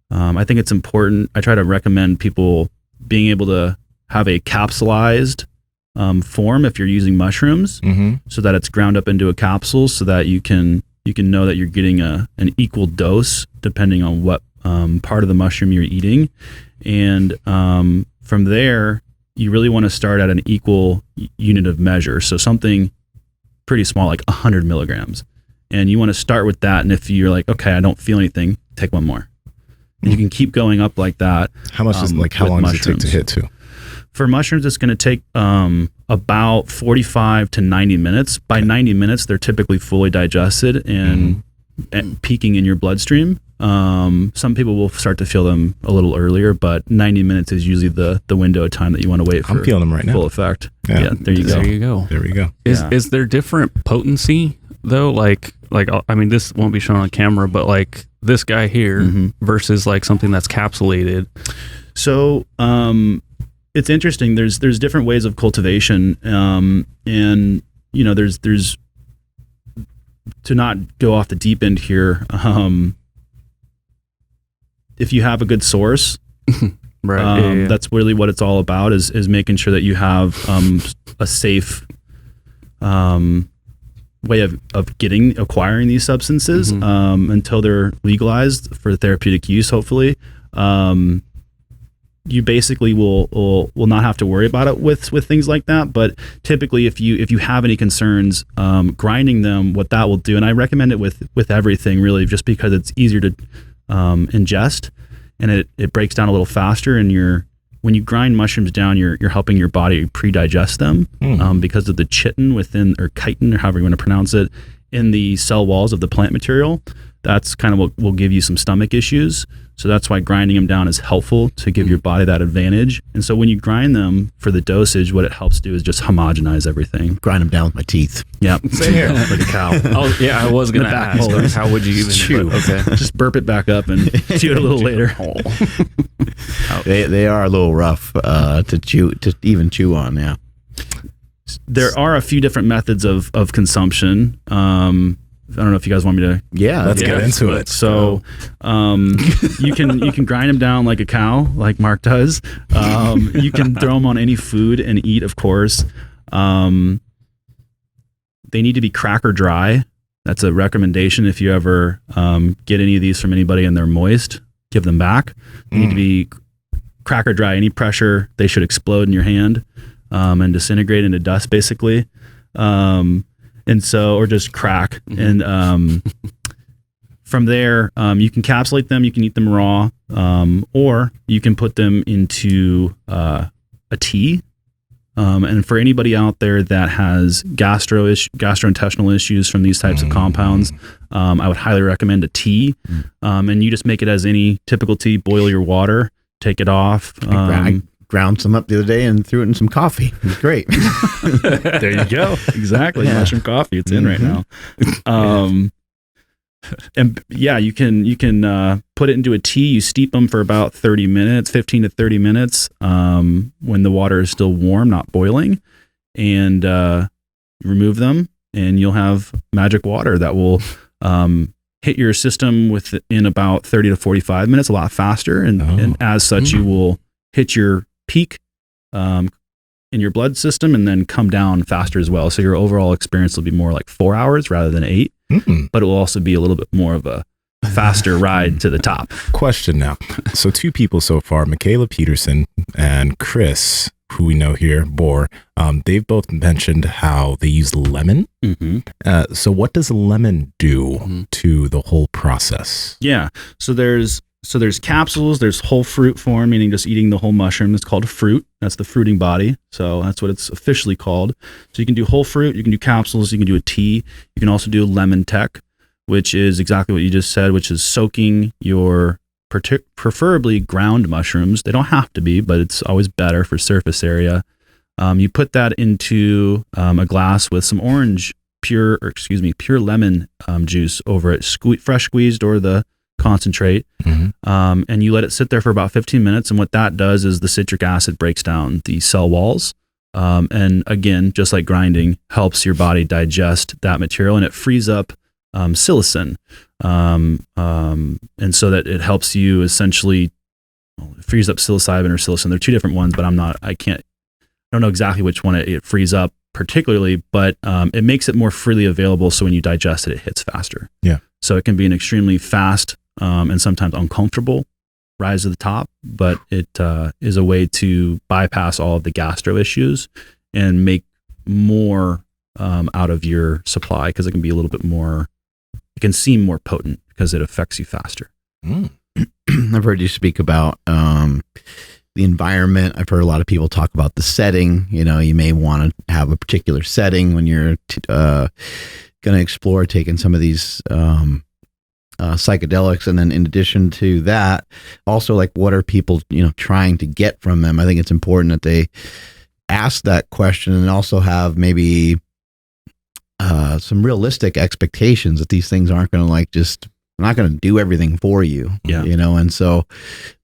I think it's important. I try to recommend people being able to have a capsulized form if you're using mushrooms, so that it's ground up into a capsule, so that you can know that you're getting an equal dose depending on what part of the mushroom you're eating. And from there, you really want to start at an equal unit of measure. So something pretty small, like 100 milligrams. And you want to start with that. And if you're like, okay, I don't feel anything, take one more. And you can keep going up like that. How much how long does it take to hit to? For mushrooms, it's going to take about 45 to 90 minutes. By 90 minutes, they're typically fully digested and peaking in your bloodstream. Some people will start to feel them a little earlier, but 90 minutes is usually the window of time that you want to wait for. I'm feeling them right now. Full effect. Yeah, there you go. There you go. There we go. Is there different potency though? Like I mean, this won't be shown on camera, but like this guy here versus like something that's capsulated. So it's interesting. There's different ways of cultivation, and there's to not go off the deep end here. If you have a good source, right, that's really what it's all about, is making sure that you have a safe way of acquiring these substances until they're legalized for therapeutic use, hopefully. You basically will not have to worry about it with things like that. But typically, if you have any concerns, grinding them, what that will do, and I recommend it with everything really, just because it's easier to ingest, and it breaks down a little faster. And when you grind mushrooms down, you're helping your body pre-digest them because of the chitin within, or chitin, or however you want to pronounce it, in the cell walls of the plant material. That's kind of what will give you some stomach issues. So that's why grinding them down is helpful, to give your body that advantage. And so when you grind them for the dosage, what it helps do is just homogenize everything. Grind them down with my teeth. Yeah. Same here. Like a cow. Oh yeah, I was gonna ask, like, how would you even chew? Okay, Just burp it back up and chew it a little later. They are a little rough to even chew on. Yeah. There are a few different methods of consumption. I don't know if you guys want me to. Yeah, let's get into it. So, you can grind them down like a cow, like Mark does. You can throw them on any food and eat, of course. They need to be cracker dry. That's a recommendation. If you ever get any of these from anybody and they're moist, give them back. They need to be cracker dry. Any pressure, they should explode in your hand and disintegrate into dust, basically. And so, or just crack. And from there, you can capsulate them, you can eat them raw, or you can put them into a tea. And for anybody out there that has gastrointestinal issues from these types of compounds, I would highly recommend a tea. And you just make it as any typical tea, boil your water, take it off. I ground some up the other day and threw it in some coffee. It was great. There you go. Exactly. Yeah. Mushroom coffee. It's in right now. And yeah, you can put it into a tea. You steep them for about 30 minutes, 15 to 30 minutes, when the water is still warm, not boiling, and remove them, and you'll have magic water that will hit your system within about 30 to 45 minutes, a lot faster. And as such, you will hit your peak in your blood system and then come down faster as well. So your overall experience will be more like 4 hours rather than 8, but it will also be a little bit more of a faster ride to the top. Question now. So 2 people so far, Michaela Peterson and Chris, who we know here, Bohr, they've both mentioned how they use lemon. So what does lemon do to the whole process? Yeah. So there's capsules, there's whole fruit form, meaning just eating the whole mushroom. It's called a fruit. That's the fruiting body. So that's what it's officially called. So you can do whole fruit, you can do capsules, you can do a tea. You can also do lemon tech, which is exactly what you just said, which is soaking your preferably ground mushrooms. They don't have to be, but it's always better for surface area. You put that into a glass with some pure lemon juice over it, fresh squeezed, or the concentrate, and you let it sit there for about 15 minutes. And what that does is the citric acid breaks down the cell walls. And again, just like grinding, helps your body digest that material, and it frees up psilocin. And so that it helps you essentially, it frees up psilocybin or psilocin. They're two different ones, but I don't know exactly which one it frees up particularly, but it makes it more freely available. So when you digest it, it hits faster. Yeah. So it can be an extremely fast and sometimes uncomfortable rise to the top, but it is a way to bypass all of the gastro issues and make more out of your supply, because it can be a little bit more, it can seem more potent because it affects you faster. I've heard you speak about the environment. I've heard a lot of people talk about the setting. You know, you may want to have a particular setting when you're going to explore taking some of these psychedelics. And then in addition to that, also, like, what are people, trying to get from them? I think it's important that they ask that question and also have maybe some realistic expectations that these things aren't going to not going to do everything for you. Yeah. And so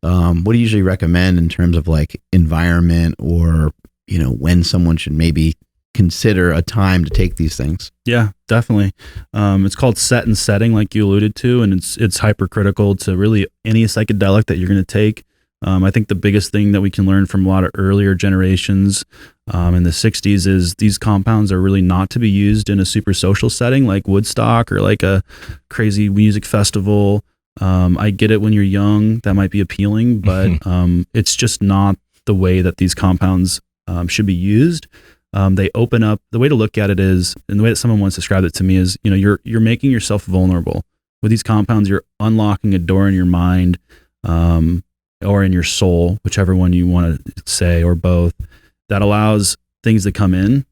what do you usually recommend in terms of like environment, or, when someone should maybe consider a time to take these things? Yeah, definitely. It's called set and setting, like you alluded to, and it's hypercritical to really any psychedelic that you're going to take. I think the biggest thing that we can learn from a lot of earlier generations in the 60s is these compounds are really not to be used in a super social setting like Woodstock or like a crazy music festival. I get it when you're young, that might be appealing, but it's just not the way that these compounds should be used. They open up, the way to look at it is, and the way that someone once described it to me is, you're making yourself vulnerable. With these compounds, you're unlocking a door in your mind, or in your soul, whichever one you want to say, or both, that allows things to come in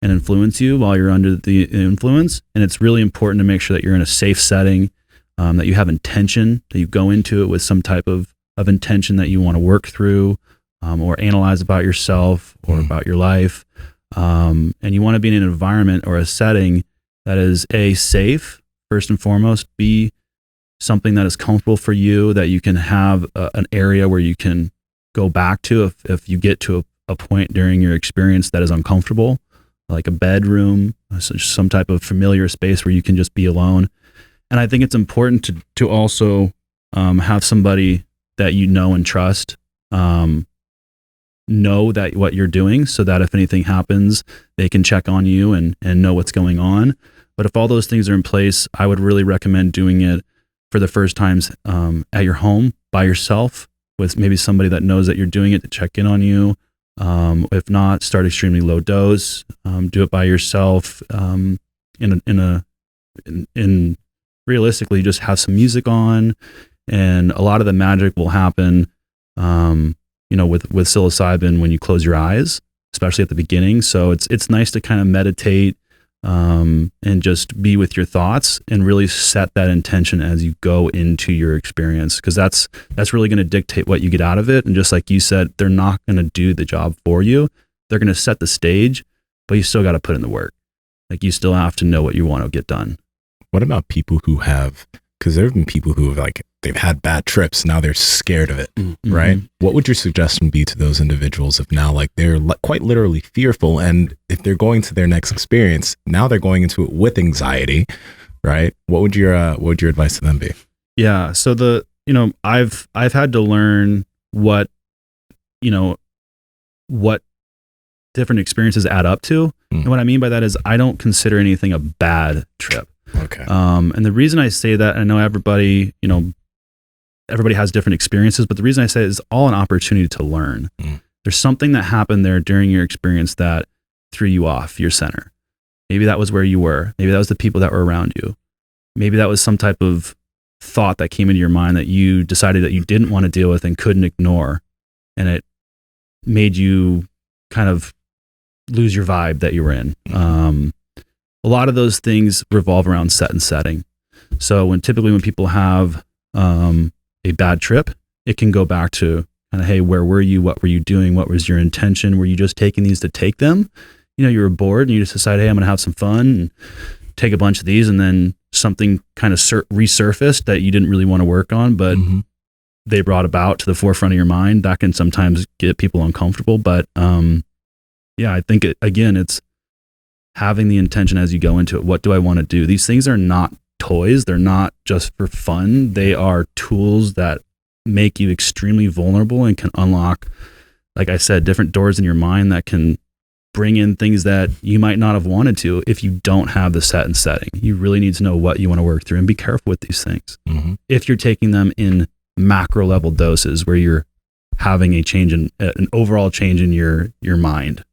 and influence you while you're under the influence. And it's really important to make sure that you're in a safe setting, that you have intention, that you go into it with some type of intention that you want to work through, or analyze about yourself or about your life. And you want to be in an environment or a setting that is safe, first and foremost, B, something that is comfortable for you, that you can have an area where you can go back to if you get to a point during your experience that is uncomfortable, like a bedroom, some type of familiar space where you can just be alone. And I think it's important to also have somebody that you know and trust know that what you're doing, so that if anything happens, they can check on you and know what's going on. But if all those things are in place, I would really recommend doing it for the first times at your home by yourself, with maybe somebody that knows that you're doing it to check in on you. If not, start extremely low dose. Do it by yourself. In realistically, just have some music on, and a lot of the magic will happen. With psilocybin when you close your eyes, especially at the beginning. So it's nice to kind of meditate and just be with your thoughts and really set that intention as you go into your experience, because that's really going to dictate what you get out of it. And just like you said, they're not going to do the job for you. They're going to set the stage, but you still got to put in the work. Like, you still have to know what you want to get done. What about people who have, because there have been people who have they've had bad trips, now they're scared of it, right? What would your suggestion be to those individuals if now they're quite literally fearful, and if they're going to their next experience, now they're going into it with anxiety, right? What would your advice to them be? Yeah. So I've had to learn what different experiences add up to. And what I mean by that is, I don't consider anything a bad trip. Okay. And the reason I say that, I know everybody has different experiences, but the reason I say it is all an opportunity to learn. There's something that happened there during your experience that threw you off your center. Maybe that was where you were. Maybe that was the people that were around you. Maybe that was some type of thought that came into your mind that you decided that you didn't want to deal with and couldn't ignore. And it made you kind of lose your vibe that you were in. A lot of those things revolve around set and setting. So typically when people have a bad trip, it can go back to kind of, hey, where were you? What were you doing? What was your intention? Were you just taking these to take them? You were bored and you just decided, hey, I'm going to have some fun and take a bunch of these and then something kind of resurfaced that you didn't really want to work on, but they brought about to the forefront of your mind. That can sometimes get people uncomfortable. But I think it's having the intention as you go into it. What do I want to do? These things are not toys. They're not just for fun. They are tools that make you extremely vulnerable and can unlock, like I said, different doors in your mind that can bring in things that you might not have wanted to if you don't have the set and setting. You really need to know what you want to work through and be careful with these things. If you're taking them in macro level doses where you're having an overall change in your mind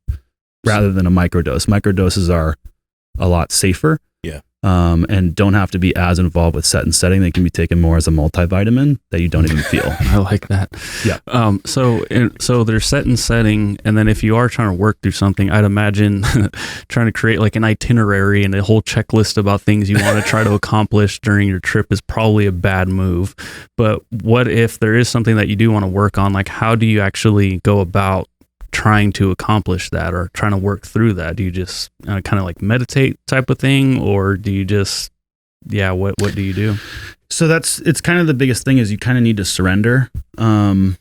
rather than a microdose. Microdoses are a lot safer. And don't have to be as involved with set and setting. They can be taken more as a multivitamin that you don't even feel. I like that. Yeah. So there's set and setting, and then if you are trying to work through something, I'd imagine trying to create like an itinerary and a whole checklist about things you want to try to accomplish during your trip is probably a bad move. But what if there is something that you do want to work on? Like, how do you actually go about trying to accomplish that or trying to work through that? Do you just kind of like meditate type of thing, or do you just what do you do? So it's kind of the biggest thing is you kind of need to surrender. And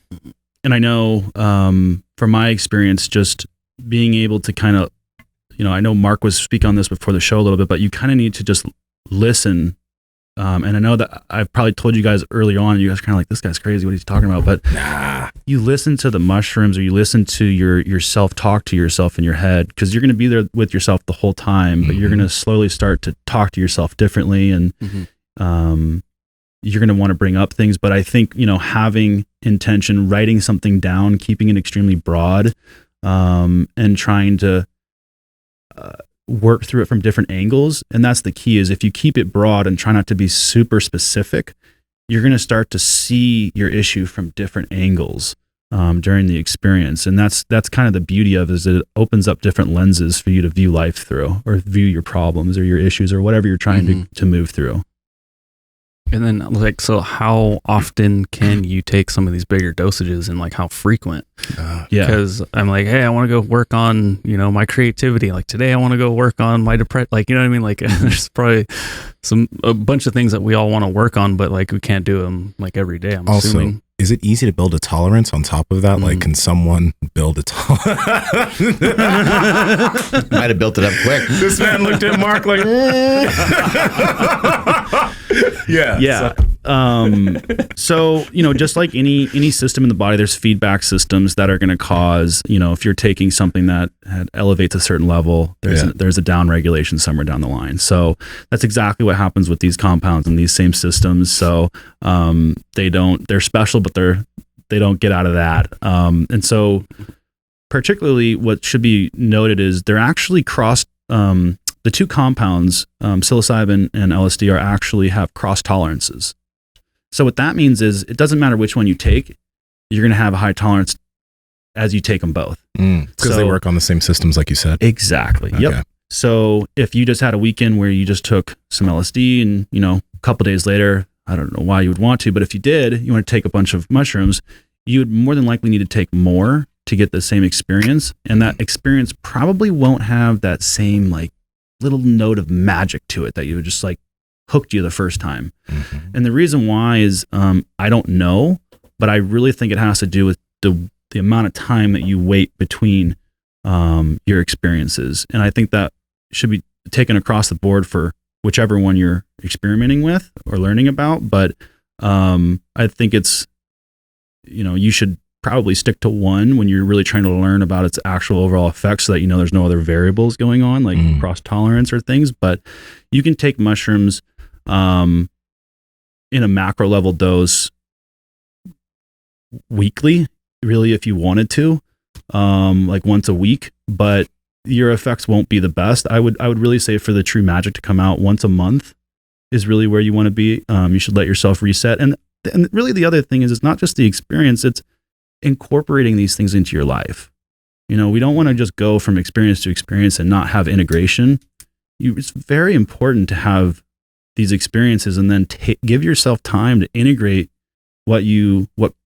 I know from my experience, just being able to kind of, I know Mark was speaking on this before the show a little bit, but you kind of need to just listen. And I know that I've probably told you guys early on, and you guys are kind of like, this guy's crazy, what he's talking about. But you listen to the mushrooms, or you listen to your self-talk to yourself in your head, because you're going to be there with yourself the whole time, but you're going to slowly start to talk to yourself differently, and you're going to want to bring up things. But I think, having intention, writing something down, keeping it extremely broad, and trying to work through it from different angles. And that's the key, is if you keep it broad and try not to be super specific, you're going to start to see your issue from different angles during the experience. And that's kind of the beauty of it, is that it opens up different lenses for you to view life through, or view your problems or your issues or whatever you're trying to move through. And then, like, so how often can you take some of these bigger dosages, and like how frequent? Because I'm like, hey, I want to go work on, my creativity. Like today I want to go work on my depression. Like, you know what I mean? Like there's probably a bunch of things that we all want to work on, but like we can't do them like every day, I'm assuming. Is it easy to build a tolerance on top of that? Like, can someone build a tolerance? Might have built it up quick. This man looked at Mark like, yeah. So, just like any system in the body, there's feedback systems that are going to cause, if you're taking something that elevates a certain level, there's a down regulation somewhere down the line. So that's exactly what happens with these compounds and these same systems. So they're special, but they don't get out of that. And so particularly what should be noted is they're actually crossed, the two compounds, psilocybin and LSD, actually have cross tolerances. So what that means is it doesn't matter which one you take, you're going to have a high tolerance as you take them both. Because they work on the same systems, like you said. Exactly. Okay. Yep. So if you just had a weekend where you just took some LSD and, a couple days later, I don't know why you would want to, but if you did, you want to take a bunch of mushrooms, you would more than likely need to take more to get the same experience. And that experience probably won't have that same like little note of magic to it that you would just like hooked you the first time. And the reason why is I don't know, but I really think it has to do with the amount of time that you wait between your experiences. And I think that should be taken across the board for whichever one you're experimenting with or learning about. But I think it's, you should probably stick to one when you're really trying to learn about its actual overall effects, so that there's no other variables going on, like cross tolerance or things. But you can take mushrooms in a macro level dose weekly, really, if you wanted to, like once a week, but your effects won't be the best. I would really say for the true magic to come out once a month is really where you want to be. You should let yourself reset. And really the other thing is, it's not just the experience, it's incorporating these things into your life. We don't want to just go from experience to experience and not have integration. It's very important to have these experiences and then give yourself time to integrate what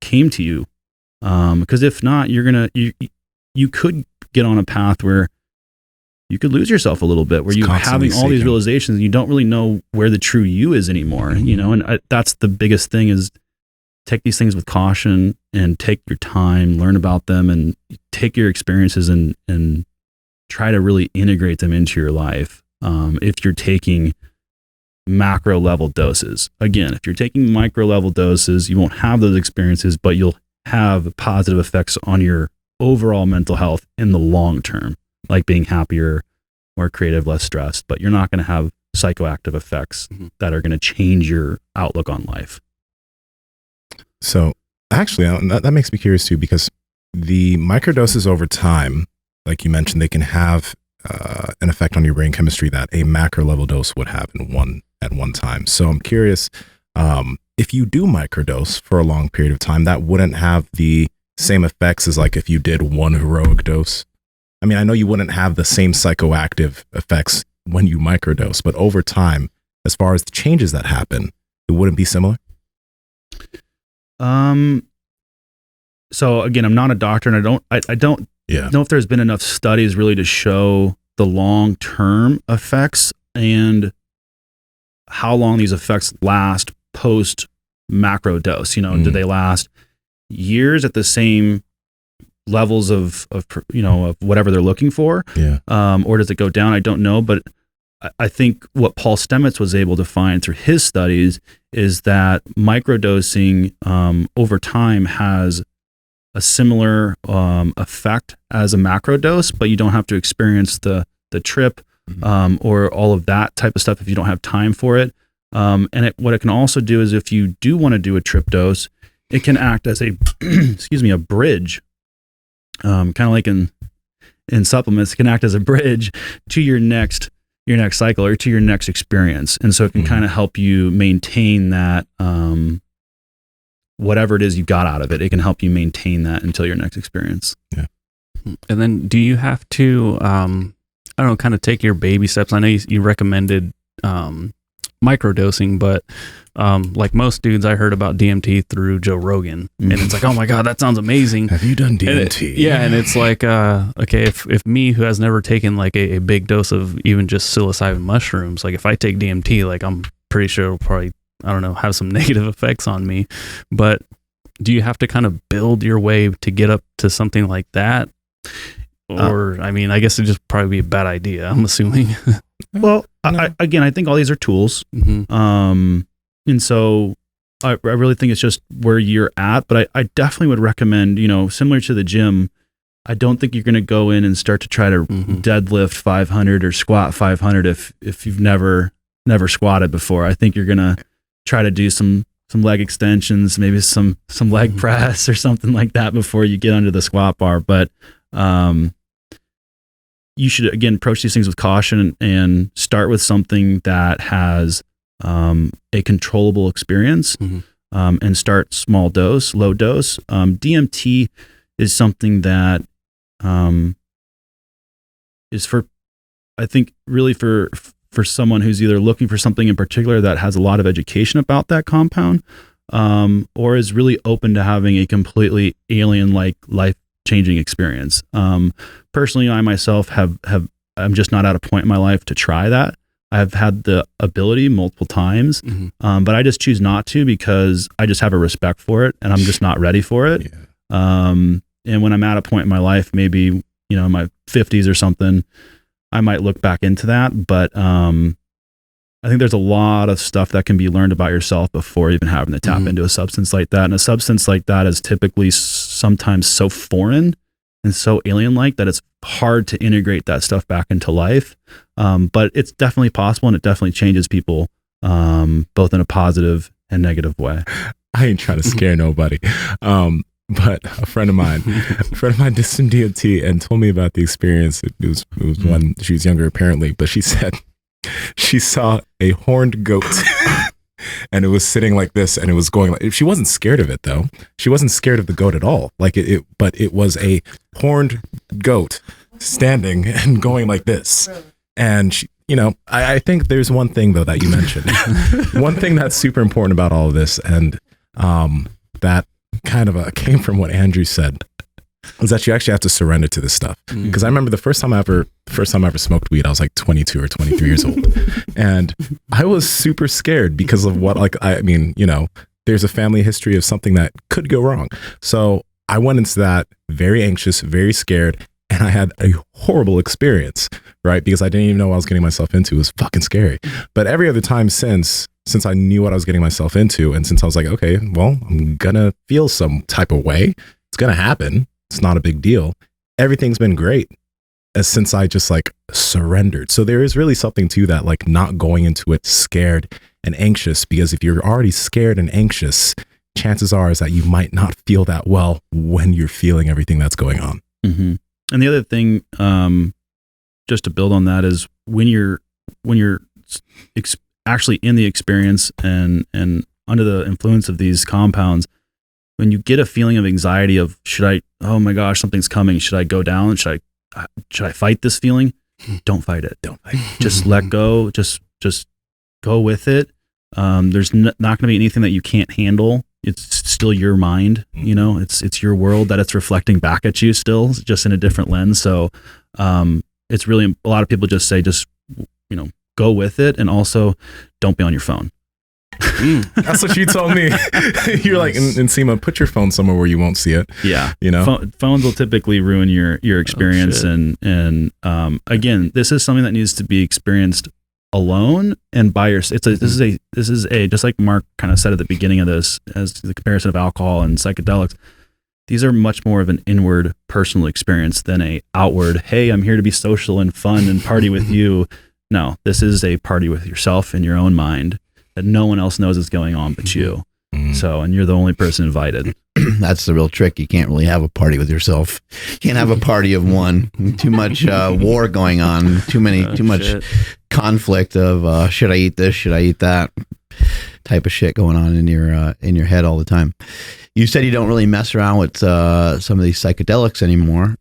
came to you. Because if not, you could get on a path where you could lose yourself a little bit, where you're having all these realizations and you don't really know where the true you is anymore, you know? And that's the biggest thing, is take these things with caution and take your time, learn about them, and take your experiences and try to really integrate them into your life. If you're taking macro level doses, again, if you're taking micro level doses, you won't have those experiences, but you'll have positive effects on your overall mental health in the long term, like being happier, more creative, less stressed, but you're not going to have psychoactive effects that are going to change your outlook on life. So actually, that makes me curious too, because the microdoses over time, like you mentioned, they can have an effect on your brain chemistry that a macro level dose would have at one time. So I'm curious, if you do microdose for a long period of time, that wouldn't have the same effects as like if you did one heroic dose. I mean, I know you wouldn't have the same psychoactive effects when you microdose, but over time, as far as the changes that happen, it wouldn't be similar. So again, I'm not a doctor, and I don't know if there's been enough studies really to show the long-term effects and how long these effects last post macro dose. You know, do they last years at the same levels of whatever they're looking for? Or does it go down? I don't know, but I think what Paul Stamets was able to find through his studies is that microdosing over time has a similar effect as a macro dose, but you don't have to experience the trip or all of that type of stuff if you don't have time for it. And what it can also do is, if you do want to do a trip dose, it can act as a a bridge, kind of like in supplements. It can act as a bridge to your next cycle or to your next experience, and so it can kind of help you maintain that. Whatever it is you got out of it, it can help you maintain that until your next experience. Yeah. And then, do you have to, kind of take your baby steps? I know you recommended microdosing, but like most dudes, I heard about DMT through Joe Rogan, and it's like, oh my God, that sounds amazing. Have you done DMT? And it's like, okay, if me, who has never taken like a big dose of even just psilocybin mushrooms, like if I take DMT, like I'm pretty sure it'll probably, I don't know, have some negative effects on me. But do you have to kind of build your way to get up to something like that? Or, I mean, I guess it'd just probably be a bad idea, I'm assuming. Well, I think all these are tools. And so I really think it's just where you're at. But I definitely would recommend, similar to the gym, I don't think you're going to go in and start to try to deadlift 500 or squat 500 if you've never squatted before. I think you're going to try to do some leg extensions, maybe some leg press or something like that before you get under the squat bar. But you should, again, approach these things with caution and start with something that has a controllable experience, and start small dose, low dose. DMT is something that is for, I think, really for someone who's either looking for something in particular that has a lot of education about that compound, or is really open to having a completely alien-like life-changing experience. Personally, I myself I'm just not at a point in my life to try that. I've had the ability multiple times, but I just choose not to because I just have a respect for it and I'm just not ready for it. And when I'm at a point in my life, maybe, in my 50s or something, I might look back into that. But I think there's a lot of stuff that can be learned about yourself before even having to tap into a substance like that. And a substance like that is typically sometimes so foreign and so alien-like that it's hard to integrate that stuff back into life. But it's definitely possible, and it definitely changes people, both in a positive and negative way. I ain't trying to scare nobody. But a friend of mine did some DMT and told me about the experience. It was when she was younger, apparently, but she said she saw a horned goat and it was sitting like this, and it was going like, she wasn't scared of it though. She wasn't scared of the goat at all. Like but it was a horned goat standing and going like this. And she, I think there's one thing though that you mentioned, one thing that's super important about all of this, and that kind of came from what Andrew said. is that you actually have to surrender to this stuff. Because I remember the first time I ever smoked weed, I was like 22 or 23 years old. And I was super scared because of what, like, I mean, you know, there's a family history of something that could go wrong. So I went into that very anxious, very scared, and I had a horrible experience, right? Because I didn't even know what I was getting myself into. It was fucking scary. But every other time since I knew what I was getting myself into, and since I was like, okay, well, I'm gonna feel some type of way. It's gonna happen. It's not a big deal. Everything's been great since I just like surrendered. So there is really something to that, like not going into it scared and anxious, because if you're already scared and anxious, chances are is that you might not feel that well when you're feeling everything that's going on. Mm-hmm. And the other thing, just to build on that, is when you're actually in the experience and under the influence of these compounds, when you get a feeling of anxiety of oh my gosh, something's coming, should I go down? Should I fight this feeling? Don't fight it. Just let go. Just go with it. There's not going to be anything that you can't handle. It's still your mind, you know, it's your world that it's reflecting back at you still, just in a different lens. So, it's really, a lot of people just say, you know, go with it. And also don't be on your phone. That's what you told me. You're like, Nsima, put your phone somewhere where you won't see it. Yeah. You know, phones will typically ruin your experience. And again, this is something that needs to be experienced alone and by yourself. This is a just like Mark kind of said at the beginning of this, as the comparison of alcohol and psychedelics, these are much more of an inward personal experience than a outward, hey, I'm here to be social and fun and party with you. No, this is a party with yourself in your own mind that no one else knows is going on but you. So, and you're the only person invited. That's the real trick. You can't really have a party with yourself. You can't have a party of one. Too much war going on. Too much conflict of should I eat this? Should I eat that? Type of shit going on in your head all the time. You said you don't really mess around with some of these psychedelics anymore.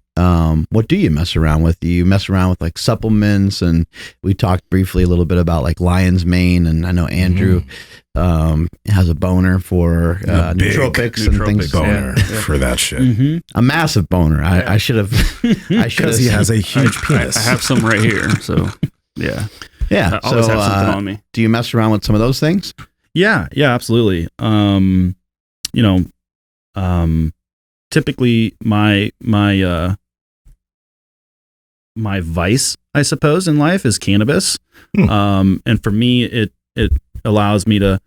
What do you mess around with? Do you mess around with like supplements? And we talked briefly a little bit about like lion's mane, and I know Andrew has a boner for nootropics and things. Boner for that shit. A massive boner. I should have. Because he has a huge penis. I have some right here. So yeah. I always have something on me. Do you mess around with some of those things? Yeah, absolutely. Typically my vice, I suppose, in life is cannabis. And for me, it allows me to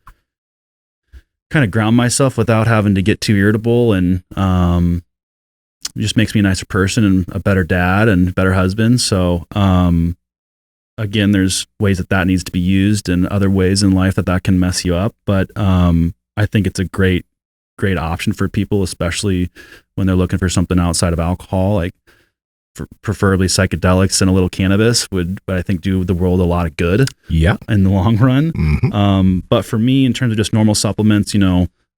kind of ground myself without having to get too irritable, and it just makes me a nicer person and a better dad and better husband. So, again, there's ways that needs to be used, and other ways in life that can mess you up. But I think it's a great option for people, especially when they're looking for something outside of alcohol, like preferably psychedelics and a little cannabis would, I think, do the world a lot of good. Yeah, in the long run. But for me, in terms of just normal supplements,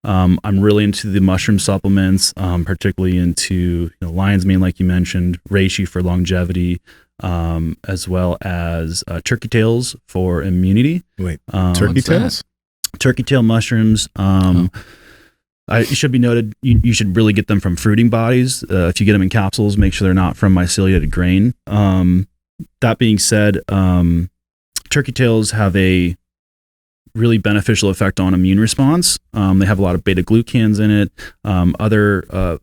I'm really into the mushroom supplements, particularly into lion's mane, like you mentioned, reishi for longevity, as well as turkey tails for immunity. Wait, turkey tails? Turkey tail mushrooms. It should be noted, you should really get them from fruiting bodies. If you get them in capsules, make sure they're not from myceliated grain. That being said, turkey tails have a really beneficial effect on immune response. They have a lot of beta glucans in it, other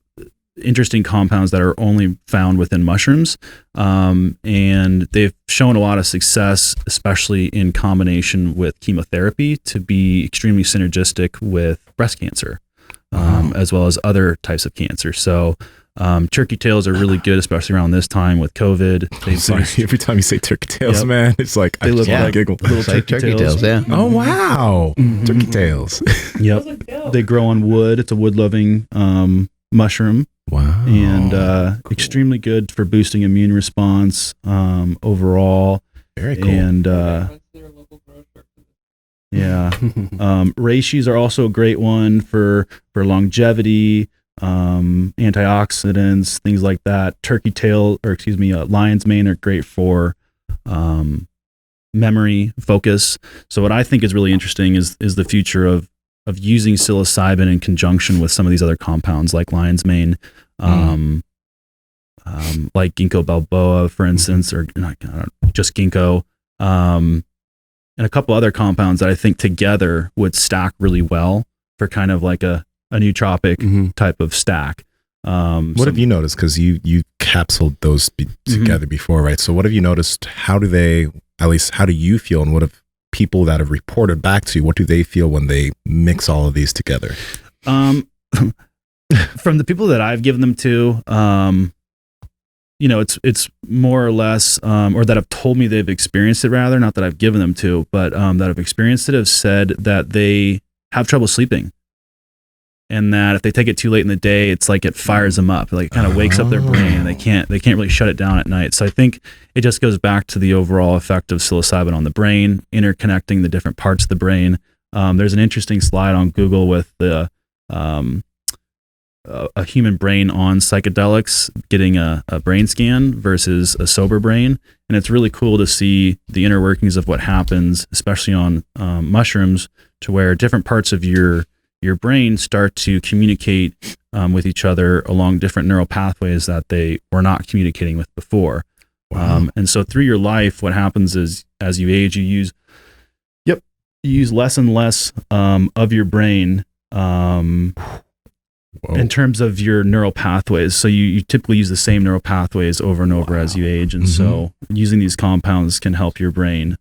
interesting compounds that are only found within mushrooms. And they've shown a lot of success, especially in combination with chemotherapy, to be extremely synergistic with breast cancer. As well as other types of cancer. So turkey tails are really good, especially around this time with COVID. Every time you say turkey tails, man, it's like they look like giggle. Little turkey tails. Yeah. Oh wow, turkey tails. Yep. They grow on wood. It's a wood-loving mushroom. Wow. And cool. Extremely good for boosting immune response overall. Very cool. And yeah. Reishis are also a great one for longevity, antioxidants, things like that. Lion's mane are great for memory, focus. So what I think is really interesting is the future of using psilocybin in conjunction with some of these other compounds like lion's mane, like ginkgo biloba, for instance, or not, just ginkgo, and a couple other compounds that I think together would stack really well for kind of like a nootropic type of stack. What have you noticed? Because you capsuled those together before, right? So what have you noticed? How do you feel, and what have people that have reported back to you, what do they feel when they mix all of these together? From the people that I've given them to, it's more or less, or that have told me they've experienced it, rather, not that I've given them to, but that have experienced it, have said that they have trouble sleeping. And that if they take it too late in the day, it's like it fires them up. Like it kind of wakes up their brain, and they can't really shut it down at night. So I think it just goes back to the overall effect of psilocybin on the brain, interconnecting the different parts of the brain. There's an interesting slide on Google with a human brain on psychedelics getting a brain scan versus a sober brain. And it's really cool to see the inner workings of what happens, especially on mushrooms, to where different parts of your brain start to communicate with each other along different neural pathways that they were not communicating with before. Wow. And so through your life, what happens is, as you age, you use less and less of your brain in terms of your neural pathways. So you typically use the same neural pathways over and over as you age. And so using these compounds can help your brain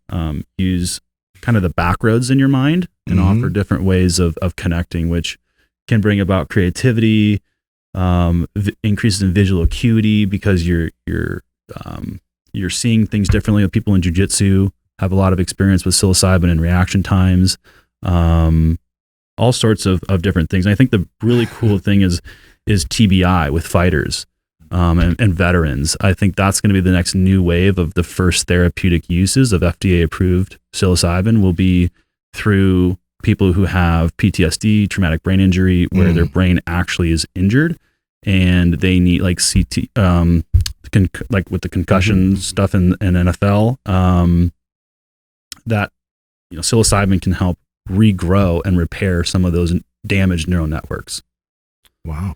use kind of the back roads in your mind and offer different ways of connecting, which can bring about creativity, increases in visual acuity, because you're seeing things differently. People in jiu-jitsu have a lot of experience with psilocybin and reaction times, all sorts of different things. And I think the really cool thing is TBI with fighters and veterans. I think that's going to be the next new wave of the first therapeutic uses of FDA-approved psilocybin, will be through people who have PTSD, traumatic brain injury, where their brain actually is injured, and they need like CT, like with the concussion stuff in NFL, that psilocybin can help regrow and repair some of those damaged neural networks. Wow.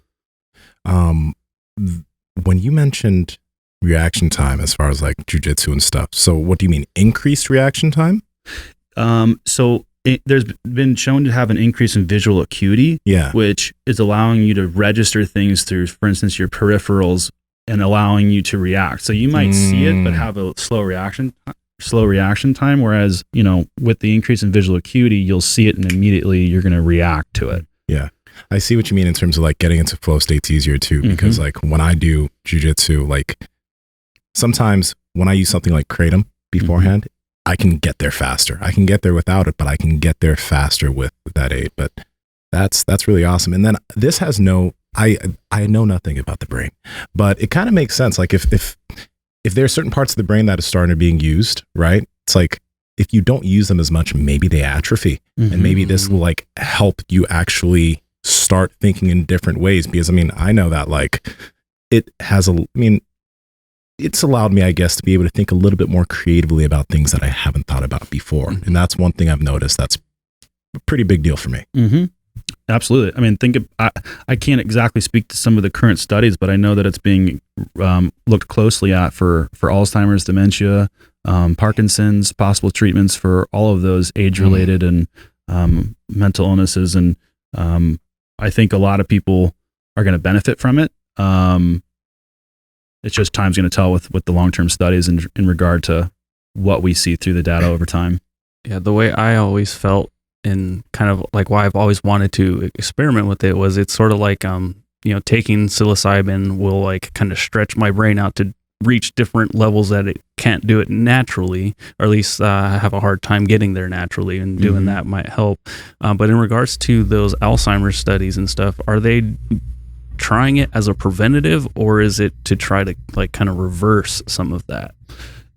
When you mentioned reaction time, as far as like jujitsu and stuff, so what do you mean, increased reaction time? There's been shown to have an increase in visual acuity, which is allowing you to register things through, for instance, your peripherals, and allowing you to react. So you might see it, but have a slow reaction time. Whereas, with the increase in visual acuity, you'll see it and immediately you're going to react to it. Yeah. I see what you mean in terms of like getting into flow states easier too, because like when I do jujitsu, like sometimes when I use something like kratom beforehand, I can get there faster. I can get there without it, but I can get there faster with that aid. But that's really awesome. And then this has I know nothing about the brain, but it kind of makes sense. Like if there are certain parts of the brain that are starting to being used, right? It's like, if you don't use them as much, maybe they atrophy, and maybe this will like help you actually start thinking in different ways. Because I know that like it's allowed me, I guess, to be able to think a little bit more creatively about things that I haven't thought about before. And that's one thing I've noticed that's a pretty big deal for me. Absolutely. I can't exactly speak to some of the current studies, but I know that it's being looked closely at for Alzheimer's, dementia, Parkinson's, possible treatments for all of those age-related and mental illnesses. And I think a lot of people are going to benefit from it. It's just time's going to tell with the long-term studies in regard to what we see through the data over time. Yeah, the way I always felt, and kind of like why I've always wanted to experiment with it, was it's sort of like taking psilocybin will like kind of stretch my brain out to reach different levels that it can't do it naturally, or at least I have a hard time getting there naturally, and doing that might help. But in regards to those Alzheimer's studies and stuff, are they trying it as a preventative, or is it to try to like kind of reverse some of that?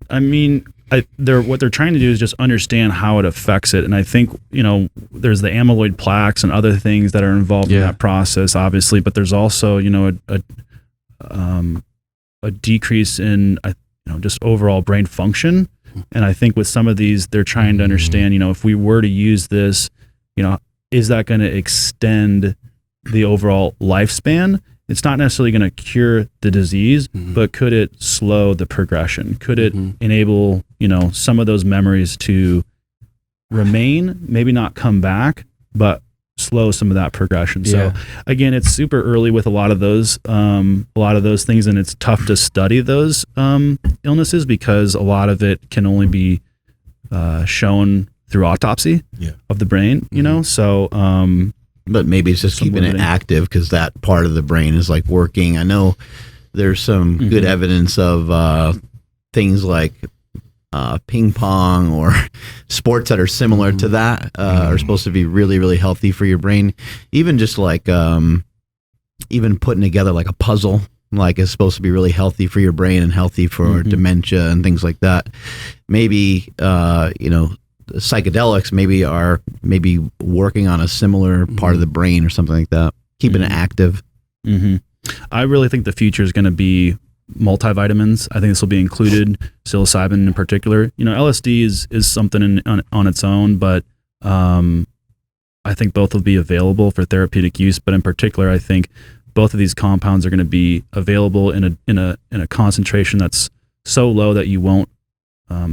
What they're trying to do is just understand how it affects it. And I think, there's the amyloid plaques and other things that are involved in that process, obviously, but there's also, a decrease in, just overall brain function. And I think with some of these, they're trying to understand, if we were to use this, is that going to extend the overall lifespan? it's not necessarily going to cure the disease, but could it slow the progression? Could it enable, some of those memories to remain, maybe not come back, but slow some of that progression. So again, it's super early with a lot of those things, and it's tough to study those illnesses because a lot of it can only be shown through autopsy of the brain, so but maybe it's just keeping it active because that part of the brain is like working. I know there's some good evidence of things like ping pong or sports that are similar to that are supposed to be really, really healthy for your brain. Even just like even putting together like a puzzle like is supposed to be really healthy for your brain and healthy for dementia and things like that. Maybe psychedelics are working on a similar part of the brain or something like that, keeping it active. I really think the future is going to be multivitamins. I think this will be included, psilocybin in particular. LSD is something on its own, but I think both will be available for therapeutic use. But in particular, I think both of these compounds are going to be available in a concentration that's so low that you won't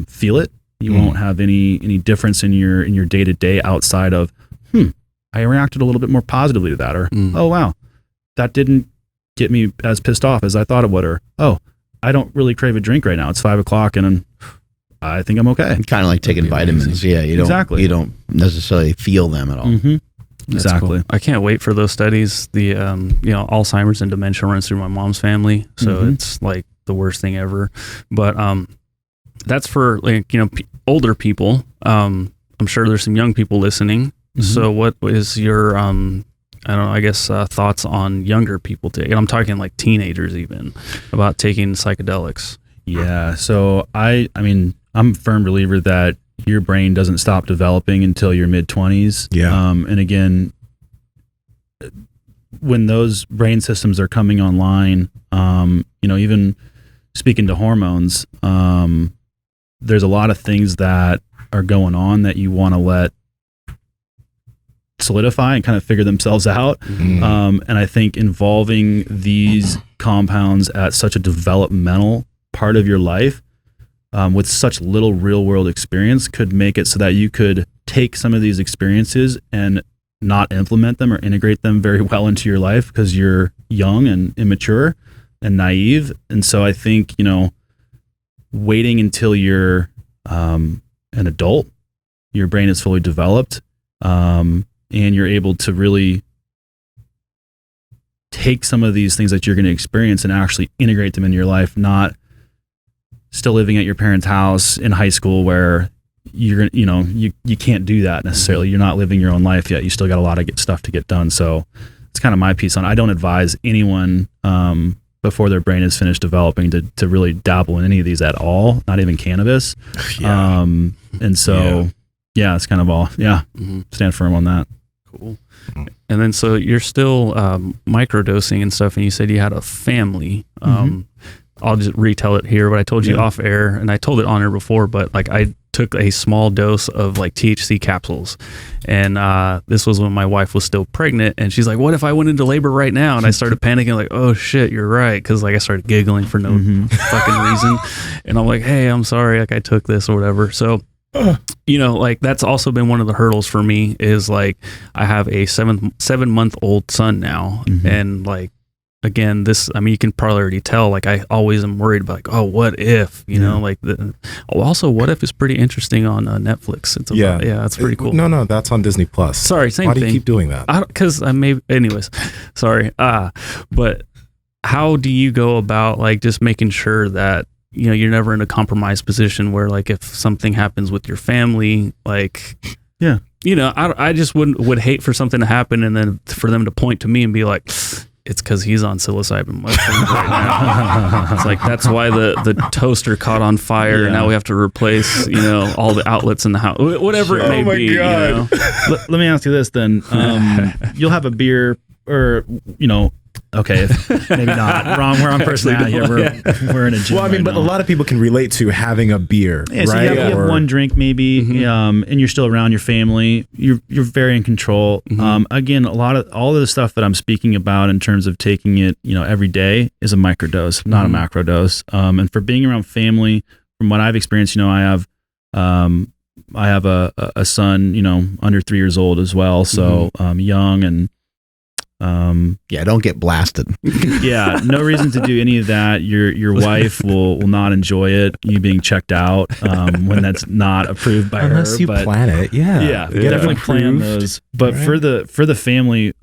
feel it. You won't have any difference in your day to day outside of I reacted a little bit more positively to that, or oh wow, that didn't get me as pissed off as I thought it would, or oh, I don't really crave a drink right now. It's 5 o'clock and I think I'm okay. Kind of like taking vitamins. Yeah, you don't necessarily feel them at all. Exactly. Cool. I can't wait for those studies. The Alzheimer's and dementia runs through my mom's family, so it's like the worst thing ever. But that's for older people. I'm sure there's some young people listening. So what is your thoughts on younger people today? I'm talking like teenagers even, about taking psychedelics. Yeah. So I'm a firm believer that your brain doesn't stop developing until your mid-20s. Yeah. And again, when those brain systems are coming online, even speaking to hormones, there's a lot of things that are going on that you want to let solidify and kind of figure themselves out. And I think involving these compounds at such a developmental part of your life with such little real world experience could make it so that you could take some of these experiences and not implement them or integrate them very well into your life because you're young and immature and naive. And so I think, waiting until you're an adult, your brain is fully developed, and you're able to really take some of these things that you're going to experience and actually integrate them in your life, not still living at your parents' house in high school where you're you can't do that necessarily. You're not living your own life yet. You still got a lot of stuff to get done. So it's kind of my piece on it. I don't advise anyone before their brain is finished developing to really dabble in any of these at all, not even cannabis. And so it's kind of all stand firm on that. Cool. And then so you're still microdosing and stuff, and you said you had a family. I'll just retell it here, but I told you off air, and I told it on air before, but like I took a small dose of like THC capsules, and this was when my wife was still pregnant, and she's like, what if I went into labor right now? And I started panicking like, oh shit, you're right, because like I started giggling for no fucking reason, and I'm like, hey, I'm sorry, like I took this or whatever. So like that's also been one of the hurdles for me is like I have a 7-month-old son now, and like again, you can probably already tell, like I always am worried about like, oh, what if, like also What If is pretty interesting on Netflix. It's it's pretty cool. No, that's on Disney Plus. Sorry, same thing. Why do you keep doing that? Because anyways, sorry. But how do you go about like just making sure that you're never in a compromised position where like if something happens with your family, like I just would hate for something to happen and then for them to point to me and be like, it's because he's on psilocybin mushrooms right now. It's like that's why the toaster caught on fire. And now we have to replace all the outlets in the house, whatever it may be. Let me ask you this then: you'll have a beer, or okay, maybe not. Wrong person out here. We're in a gym. Well, I mean, but a lot of people can relate to having a beer, yeah, so right? you have one drink maybe, and you're still around your family. You're very in control. Again, all of the stuff that I'm speaking about in terms of taking it, every day is a microdose, not a macrodose. And for being around family, from what I've experienced, I have a son, under 3 years old as well, so young and. Don't get blasted. Yeah, no reason to do any of that. Your wife will not enjoy it. You being checked out when that's not approved by Unless her. you plan it, definitely plan those. But for the family,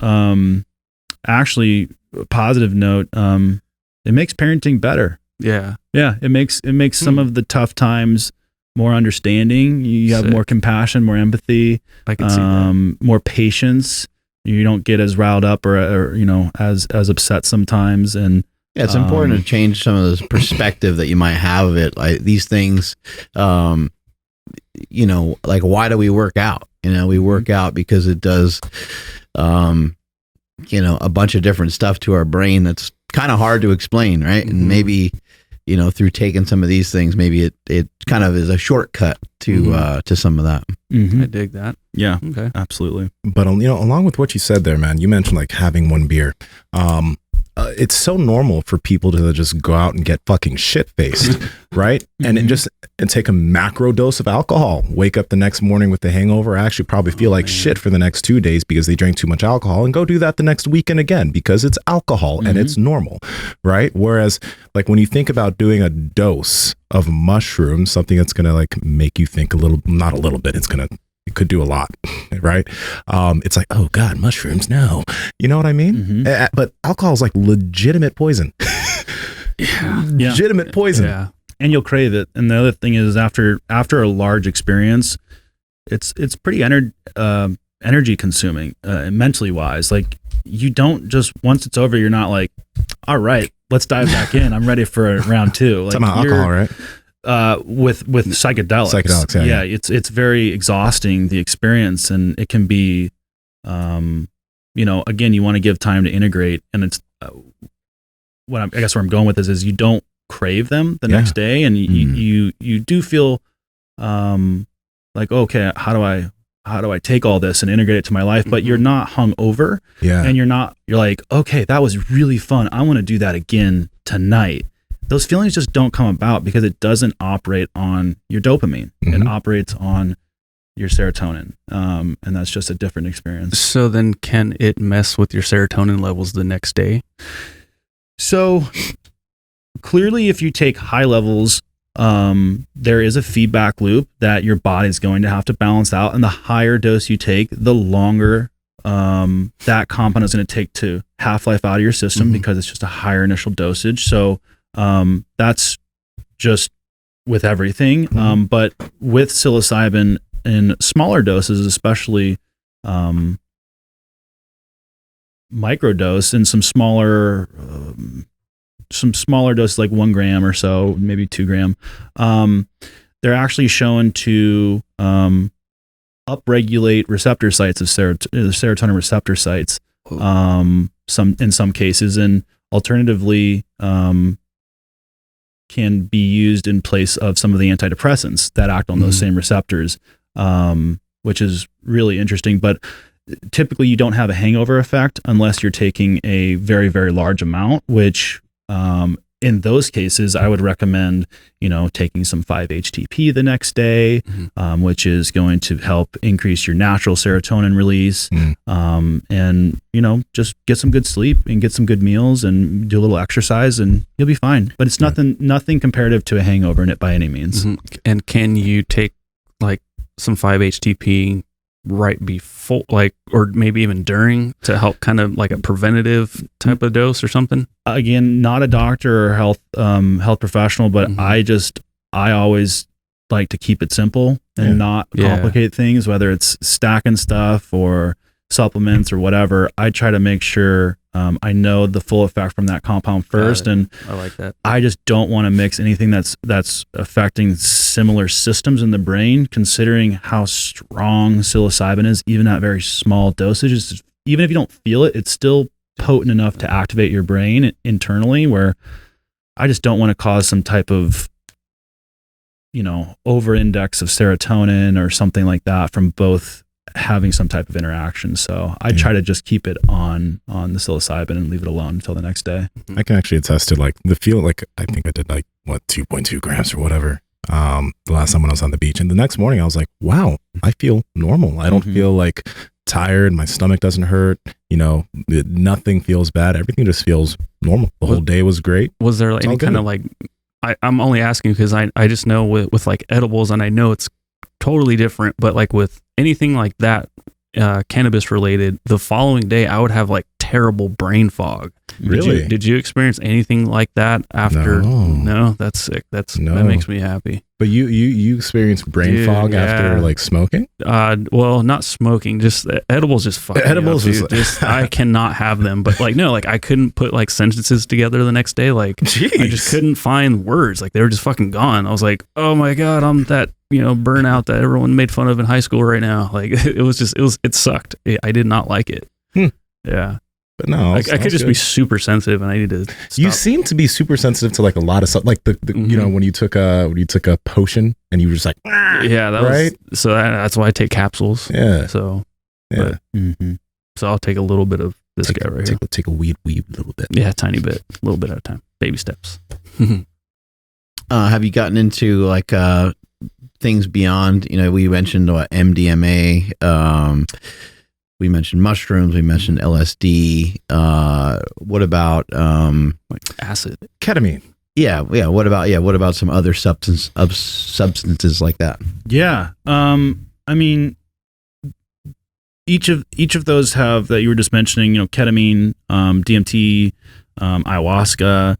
actually, a positive note, it makes parenting better. Yeah, it makes some of the tough times more understanding. You have more compassion, more empathy. I can see that. More patience. You don't get as riled up or as upset sometimes. And it's important to change some of this perspective that you might have of it. Like these things, like why do we work out? We work out because it does, a bunch of different stuff to our brain that's kind of hard to explain, right? And maybe, through taking some of these things, maybe it kind of is a shortcut to some of that. I dig that. Yeah. Okay. Absolutely. But along with what you said there, man, you mentioned like having one beer. It's so normal for people to just go out and get fucking shit faced, right? And take a macro dose of alcohol. Wake up the next morning with the hangover. Actually, probably feel like shit for the next 2 days because they drank too much alcohol, and go do that the next weekend again because it's alcohol and it's normal, right? Whereas, like when you think about doing a dose of mushrooms, something that's gonna like make you think not a little bit. It could do a lot, right? It's like, oh God, mushrooms, no. You know what I mean? But alcohol is like legitimate poison. Legitimate poison. Yeah. And you'll crave it. And the other thing is after a large experience, it's pretty energy consuming, mentally wise. Like you don't just, once it's over, you're not like, all right, let's dive back in. I'm ready for round two. Like, it's about alcohol, right? With psychedelics. Yeah, it's very exhausting, the experience, and it can be, again, you want to give time to integrate, and it's I guess where I'm going with this is you don't crave them the next day, and you do feel like, okay, how do I take all this and integrate it to my life? But you're not hung over, and you're like, okay, that was really fun. I want to do that again tonight. Those feelings just don't come about because it doesn't operate on your dopamine. It operates on your serotonin. And that's just a different experience. So then can it mess with your serotonin levels the next day? So clearly, if you take high levels, there is a feedback loop that your body's going to have to balance out. And the higher dose you take, the longer that compound is going to take to half-life out of your system because it's just a higher initial dosage. So that's just with everything. But with psilocybin in smaller doses, especially microdose in some smaller doses, like 1 gram or so, maybe 2 gram, they're actually shown to upregulate receptor sites of serotonin receptor sites, in some cases, and alternatively can be used in place of some of the antidepressants that act on those same receptors, which is really interesting. But typically you don't have a hangover effect unless you're taking a very, very large amount, which in those cases, I would recommend, taking some 5-HTP the next day, which is going to help increase your natural serotonin release, and, just get some good sleep and get some good meals and do a little exercise and you'll be fine. But it's nothing comparative to a hangover in it by any means. And can you take like some 5-HTP right before, or maybe even during, to help kind of like a preventative type of dose or something? Again, not a doctor or health professional, but I always like to keep it simple and not complicate things, whether it's stacking stuff or supplements or whatever. I try to make sure I know the full effect from that compound first, and I like that. I just don't want to mix anything that's affecting similar systems in the brain, considering how strong psilocybin is, even at very small dosages. Even if you don't feel it, it's still potent enough to activate your brain internally, where I just don't want to cause some type of, over index of serotonin or something like that from both having some type of interaction. So I try to just keep it on the psilocybin and leave it alone until the next day. I can actually attest to like the feel, like I think I did like 2.2 grams or whatever the last time when I was on the beach, and the next morning I was like, wow, I feel normal. I don't feel like tired. My stomach doesn't hurt. Nothing feels bad. Everything just feels normal. The whole day was great. Was there any kind of like, I'm only asking because I just know with like edibles, and I know it's totally different, but like with anything like that, cannabis related, the following day I would have like terrible brain fog. Really? Did you experience anything like that after? No, that's sick. That makes me happy. But you experienced brain fog after like smoking? Well, not smoking, just edibles just fuck edibles me up, dude. I cannot have them. But like, no, like I couldn't put like sentences together the next day. Like I just couldn't find words. Like they were just fucking gone. I was like, oh my God, I'm that, burnout that everyone made fun of in high school right now. Like it sucked. I did not like it. Yeah. But no, I could just be super sensitive, and I need to stop. You seem to be super sensitive to like a lot of stuff, like the when you took a potion and you were just like, yeah, that right. So that's why I take capsules. Yeah. So yeah. So I'll take a little bit of this guy right here. Take a weed a little bit. Yeah, tiny bit, a little bit at a time, baby steps. Have you gotten into like things beyond? We mentioned MDMA. We mentioned mushrooms. We mentioned LSD. What about like acid, ketamine? Yeah. What about some other substances like that? Yeah. I mean, each of those have, that you were just mentioning, ketamine, DMT, ayahuasca,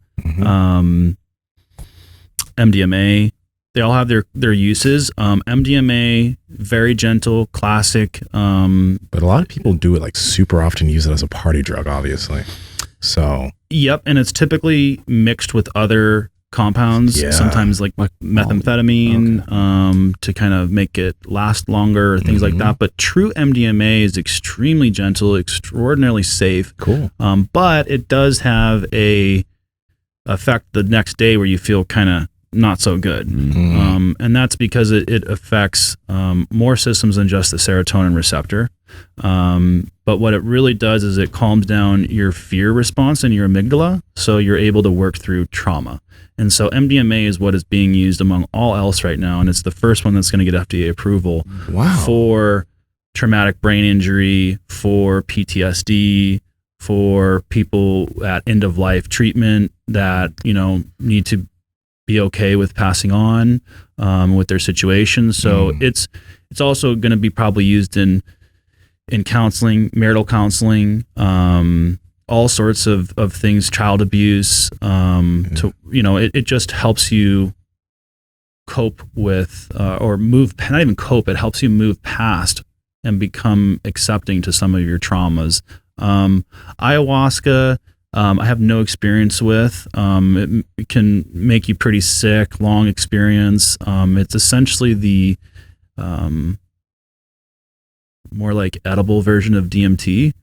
MDMA. They all have their uses. MDMA, very gentle, classic. But a lot of people do it like super often, use it as a party drug, obviously. So. Yep, and it's typically mixed with other compounds, sometimes like methamphetamine, to kind of make it last longer, or things like that. But true MDMA is extremely gentle, extraordinarily safe. Cool. But it does have a effect the next day where you feel kind of not so good. And that's because it affects more systems than just the serotonin receptor. But what it really does is it calms down your fear response in your amygdala, so you're able to work through trauma. And so MDMA is what is being used among all else right now, and it's the first one that's going to get FDA approval for traumatic brain injury, for PTSD, for people at end of life treatment that need to be okay with passing on with their situation. So it's also going to be probably used in counseling, marital counseling, all sorts of things, child abuse. It just helps you cope with or move, not even cope, it helps you move past and become accepting to some of your traumas. Ayahuasca, I have no experience with. It can make you pretty sick, long experience. It's essentially the more like edible version of DMT,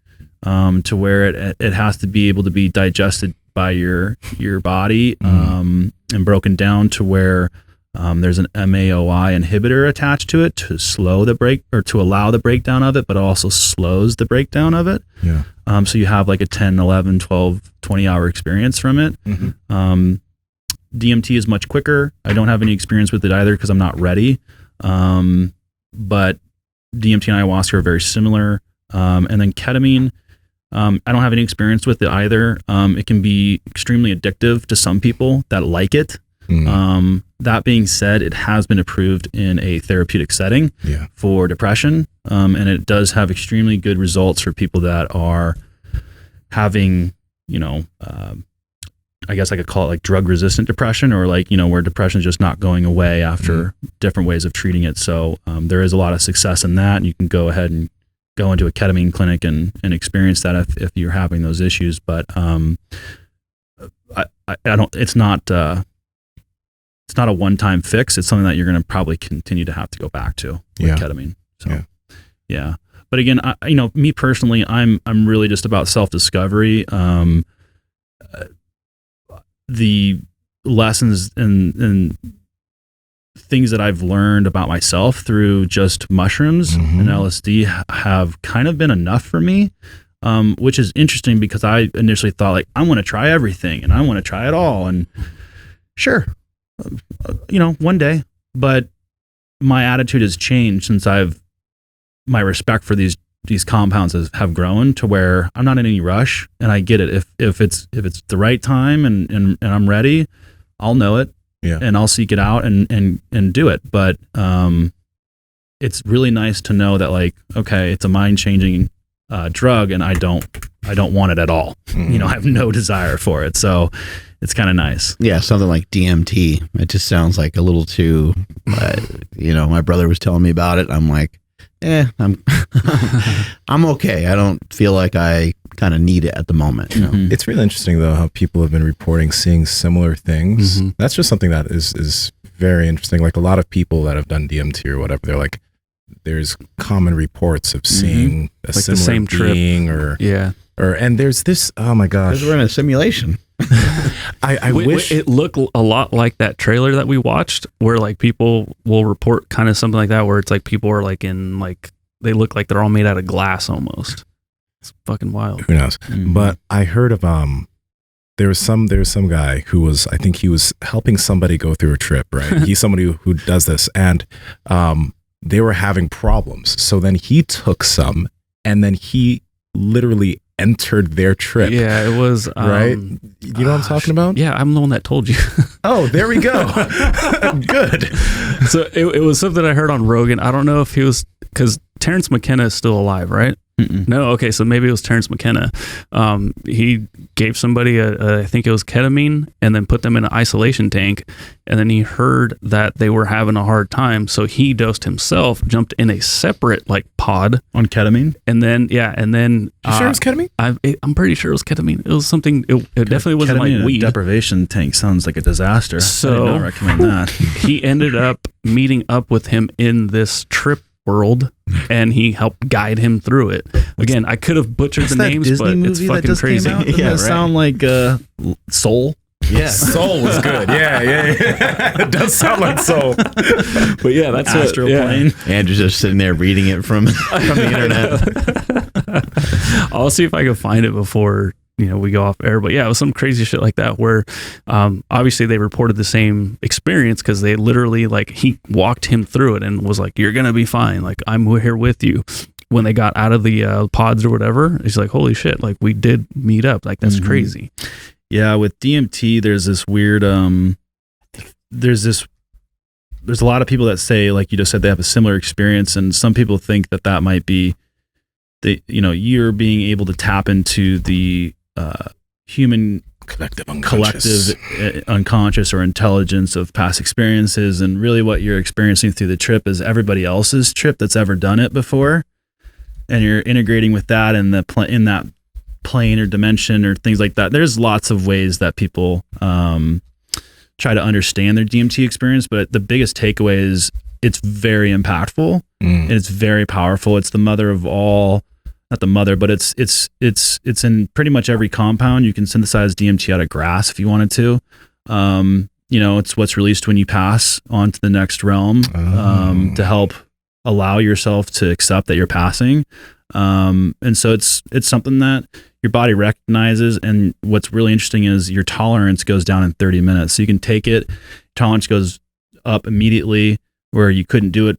to where it has to be able to be digested by your body, and broken down to where there's an MAOI inhibitor attached to it to slow the break, or to allow the breakdown of it, but it also slows the breakdown of it. Yeah. So you have like a 10, 11, 12, 20 hour experience from it. DMT is much quicker. I don't have any experience with it either because I'm not ready. But DMT and ayahuasca are very similar. And then ketamine, I don't have any experience with it either. It can be extremely addictive to some people that like it. That being said, it has been approved in a therapeutic setting for depression. And it does have extremely good results for people that are having, I guess I could call it like drug resistant depression, or like, where depression is just not going away after different ways of treating it. So there is a lot of success in that. And you can go ahead and go into a ketamine clinic and experience that if you're having those issues. But I don't, it's not a one-time fix. It's something that you're going to probably continue to have to go back to with ketamine. So, yeah. But again, me personally, I'm really just about self-discovery. The lessons and things that I've learned about myself through just mushrooms and LSD have kind of been enough for me, which is interesting because I initially thought like, I want to try everything and I want to try it all. And sure, one day, but my attitude has changed since my respect for these compounds have grown to where I'm not in any rush, and I get it. If it's the right time and I'm ready, I'll know it. Yeah. And I'll seek it out and do it. But it's really nice to know that like, okay, it's a mind-changing drug and I don't want it at all. I have no desire for it. So it's kind of nice. Yeah, something like DMT. It just sounds like a little too, my brother was telling me about it. I'm like, I'm I'm okay. I don't feel like I kind of need it at the moment. It's really interesting though how people have been reporting seeing similar things. That's just something that is very interesting. Like a lot of people that have done DMT or whatever, they're like, there's common reports of seeing a like similar the same being trip. And there's this, oh my gosh, because we're in a simulation. I wish it looked a lot like that trailer that we watched where like people will report kind of something like that, where it's like people are like in like, they look like they're all made out of glass almost. It's fucking wild. Who knows? But I heard of there was some guy who was, I think he was helping somebody go through a trip, right? He's somebody who does this, and they were having problems. So then he took some, and then he literally entered their trip. Yeah, it was right. You know what I'm talking about? Yeah, I'm the one that told you. Oh, there we go. Good. So it was something I heard on Rogan. I don't know if he was, because Terrence McKenna is still alive, right? No, okay, so maybe it was Terrence McKenna. He gave somebody I think it was ketamine, and then put them in an isolation tank, and then he heard that they were having a hard time, so he dosed himself, jumped in a separate like pod on ketamine, and then You sure it was ketamine? I'm pretty sure it was ketamine. It was something. It definitely wasn't ketamine like weed. Deprivation tank sounds like a disaster. So I don't recommend that. He ended up meeting up with him in this trip world, and he helped guide him through it. Again, I could have butchered the names, Disney but it's fucking crazy. Doesn't that sound like Soul? Yeah, Soul was good. Yeah. It does sound like Soul. But yeah, that's Astral Plane. Andrew's just sitting there reading it from the internet. I'll see if I can find it before we go off air. But yeah, it was some crazy shit like that where obviously they reported the same experience because they literally like he walked him through it and was like, you're gonna be fine, like I'm here with you. When they got out of the pods or whatever, he's like, holy shit, like we did meet up, like that's crazy. Yeah, with DMT there's this weird there's a lot of people that say, like you just said, they have a similar experience, and some people think that might be you're being able to tap into the human collective unconscious or intelligence of past experiences, and really what you're experiencing through the trip is everybody else's trip that's ever done it before, and you're integrating with that in that plane or dimension or things like that. There's lots of ways that people try to understand their DMT experience, but the biggest takeaway is it's very impactful and it's very powerful. It's the mother of all. Not the mother, but it's in pretty much every compound. You can synthesize DMT out of grass if you wanted to. It's what's released when you pass on to the next realm to help allow yourself to accept that you're passing. And so it's something that your body recognizes. And what's really interesting is your tolerance goes down in 30 minutes. So you can take it, tolerance goes up immediately where you couldn't do it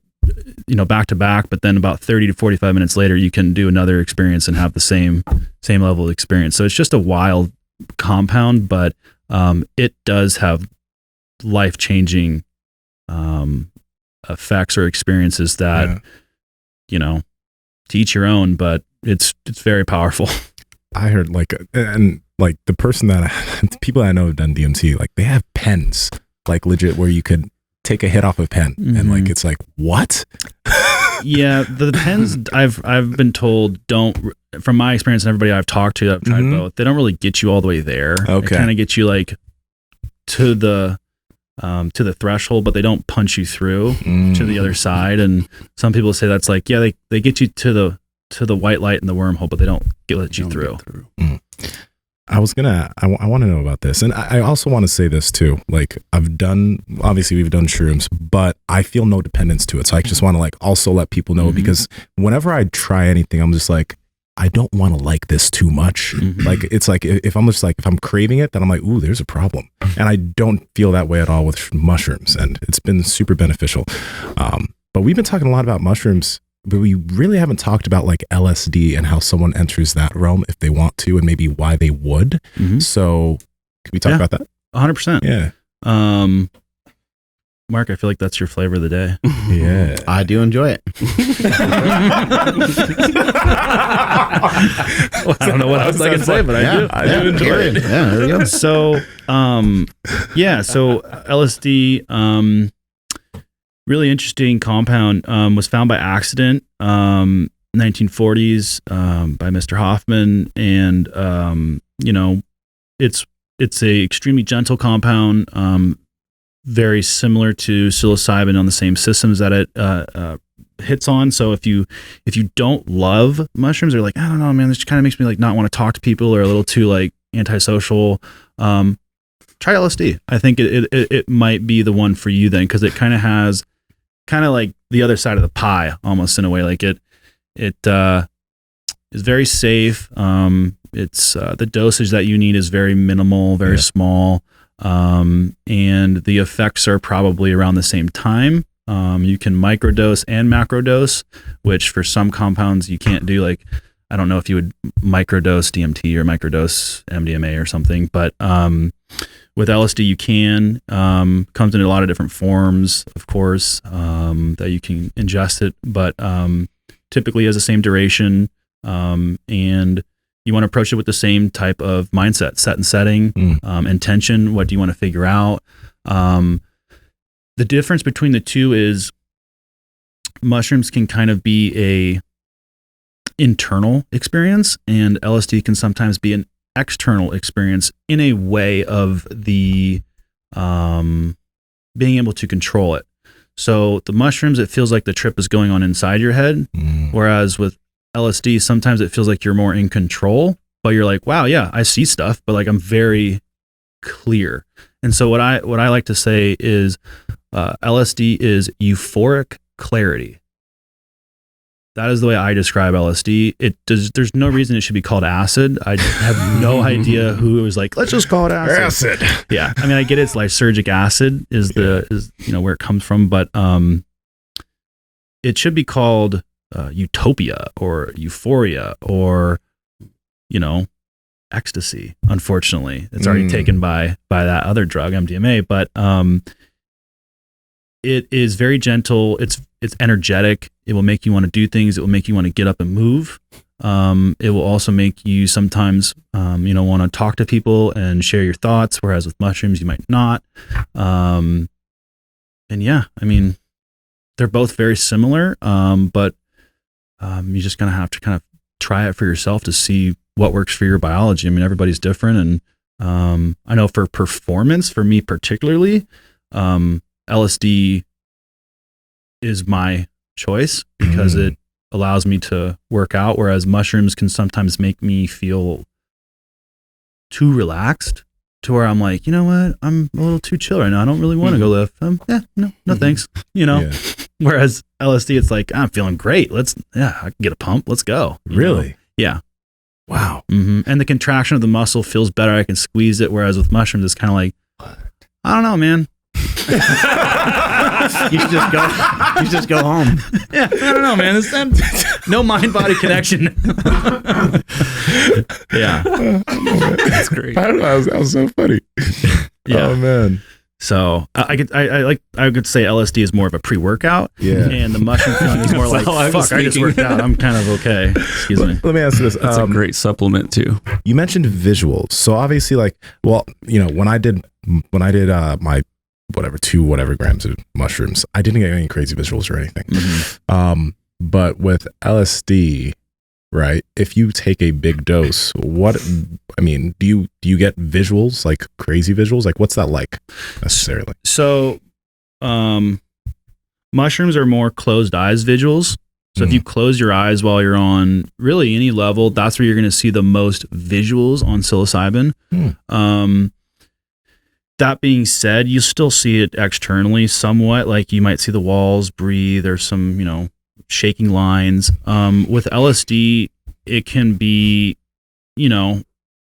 back to back, but then about 30 to 45 minutes later, you can do another experience and have the same level of experience. So it's just a wild compound, but it does have life-changing effects or experiences that, to each your own, but it's very powerful. I heard the people I know have done DMT, like they have pens, like legit where you could take a hit off a pen and like it's like what? Yeah, the pens I've been told don't, from my experience and everybody I've talked to that I've tried both, they don't really get you all the way there. Okay, they kind of get you like to the threshold, but they don't punch you through to the other side. And some people say that's like, yeah, they get you to to the white light in the wormhole, but they don't let you through. I want to know about this. And I also want to say this too. Like obviously we've done shrooms, but I feel no dependence to it. So I just want to like also let people know, because whenever I try anything, I'm just like, I don't want to like this too much. Like, it's like, if I'm craving it, then I'm like, ooh, there's a problem. And I don't feel that way at all with mushrooms. And it's been super beneficial. But we've been talking a lot about mushrooms, but we really haven't talked about like LSD and how someone enters that realm if they want to, and maybe why they would. So can we talk about that? 100%. Yeah. Mark, I feel like that's your flavor of the day. Yeah. I do enjoy it. I don't know what else I can say, but I do enjoy it. Yeah, there we go. So, so LSD, really interesting compound, was found by accident, 1940s, by Mr. Hoffman. And, it's a extremely gentle compound, very similar to psilocybin on the same systems that it hits on. So if you don't love mushrooms, or like, I don't know, man, this kind of makes me like not want to talk to people, or a little too like antisocial, try LSD. I think it might be the one for you then, because it kind of has like the other side of the pie almost, in a way. Like it is very safe. It's the dosage that you need is very minimal, very small. And the effects are probably around the same time. You can microdose and macrodose, which for some compounds you can't do. Like, I don't know if you would microdose DMT or microdose MDMA or something, but with LSD you can. Comes in a lot of different forms, of course, that you can ingest it, but typically has the same duration, and you want to approach it with the same type of mindset, set and setting, intention. What do you want to figure out? The difference between the two is mushrooms can kind of be a internal experience, and LSD can sometimes be an external experience, in a way of the being able to control it. So the mushrooms, it feels like the trip is going on inside your head, whereas with LSD, sometimes it feels like you're more in control, but you're like, wow, yeah, I see stuff, but like I'm very clear. And so what I like to say is LSD is euphoric clarity. That is the way I describe LSD. There's no reason it should be called acid. I have no idea who was like, let's just call it acid. Yeah. I mean, I get it's lysergic acid is where it comes from, but it should be called utopia or euphoria or, ecstasy. Unfortunately, it's already taken by that other drug, MDMA, but it is very gentle. It's energetic. It will make you want to do things. It will make you want to get up and move. It will also make you sometimes, want to talk to people and share your thoughts, whereas with mushrooms, you might not. And yeah, I mean, they're both very similar, but you're just going to have to kind of try it for yourself to see what works for your biology. I mean, everybody's different. And I know for performance, for me particularly, LSD is my choice because it allows me to work out, whereas mushrooms can sometimes make me feel too relaxed to where I'm like, you know what, I'm a little too chill right now. I don't really want to go lift. No thanks. Whereas LSD, it's like, I'm feeling great. I can get a pump. Let's go. Really? Yeah. Wow. And the contraction of the muscle feels better. I can squeeze it. Whereas with mushrooms, it's kind of like, I don't know, man. You should just go home. Yeah, I don't know, man. It's no mind-body connection. Yeah, that's great. I don't know. That was so funny. Yeah. Oh man. So I could say LSD is more of a pre-workout. Yeah. And the mushroom feeling is more like, fuck, I just worked out. I'm kind of okay. Excuse me. Let me ask you this. That's a great supplement too. You mentioned visuals. So obviously, when I did my whatever grams of mushrooms, I didn't get any crazy visuals or anything. But with LSD, right, if you take a big dose, do you get visuals, like crazy visuals? Like, what's that like necessarily? So mushrooms are more closed eyes visuals. So if you close your eyes while you're on really any level, that's where you're going to see the most visuals on psilocybin. That being said, you still see it externally somewhat, like you might see the walls breathe or some, you know, shaking lines. With LSD, it can be, you know,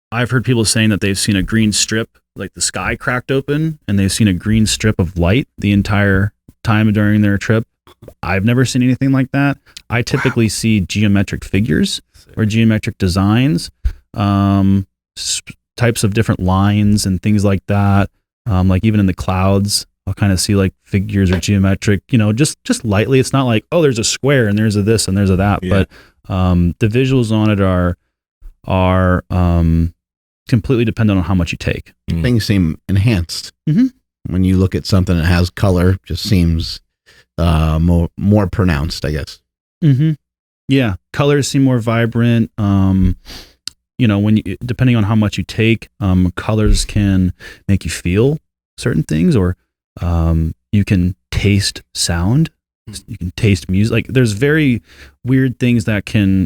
I've heard people saying that they've seen a green strip, like the sky cracked open, and they've seen a green strip of light the entire time during their trip. I've never seen anything like that. I typically see geometric figures or geometric designs, types of different lines and things like that. Like even in the clouds, I'll kind of see like figures or geometric, you know, just lightly. It's not like, oh, there's a square and there's a this and there's a that, but the visuals on it are completely dependent on how much you take. Things seem enhanced. When you look at something that has color, just seems more pronounced, I guess. Yeah, colors seem more vibrant. You know, when you, depending on how much you take, colors can make you feel certain things, or you can taste sound. You can taste music. Like there's very weird things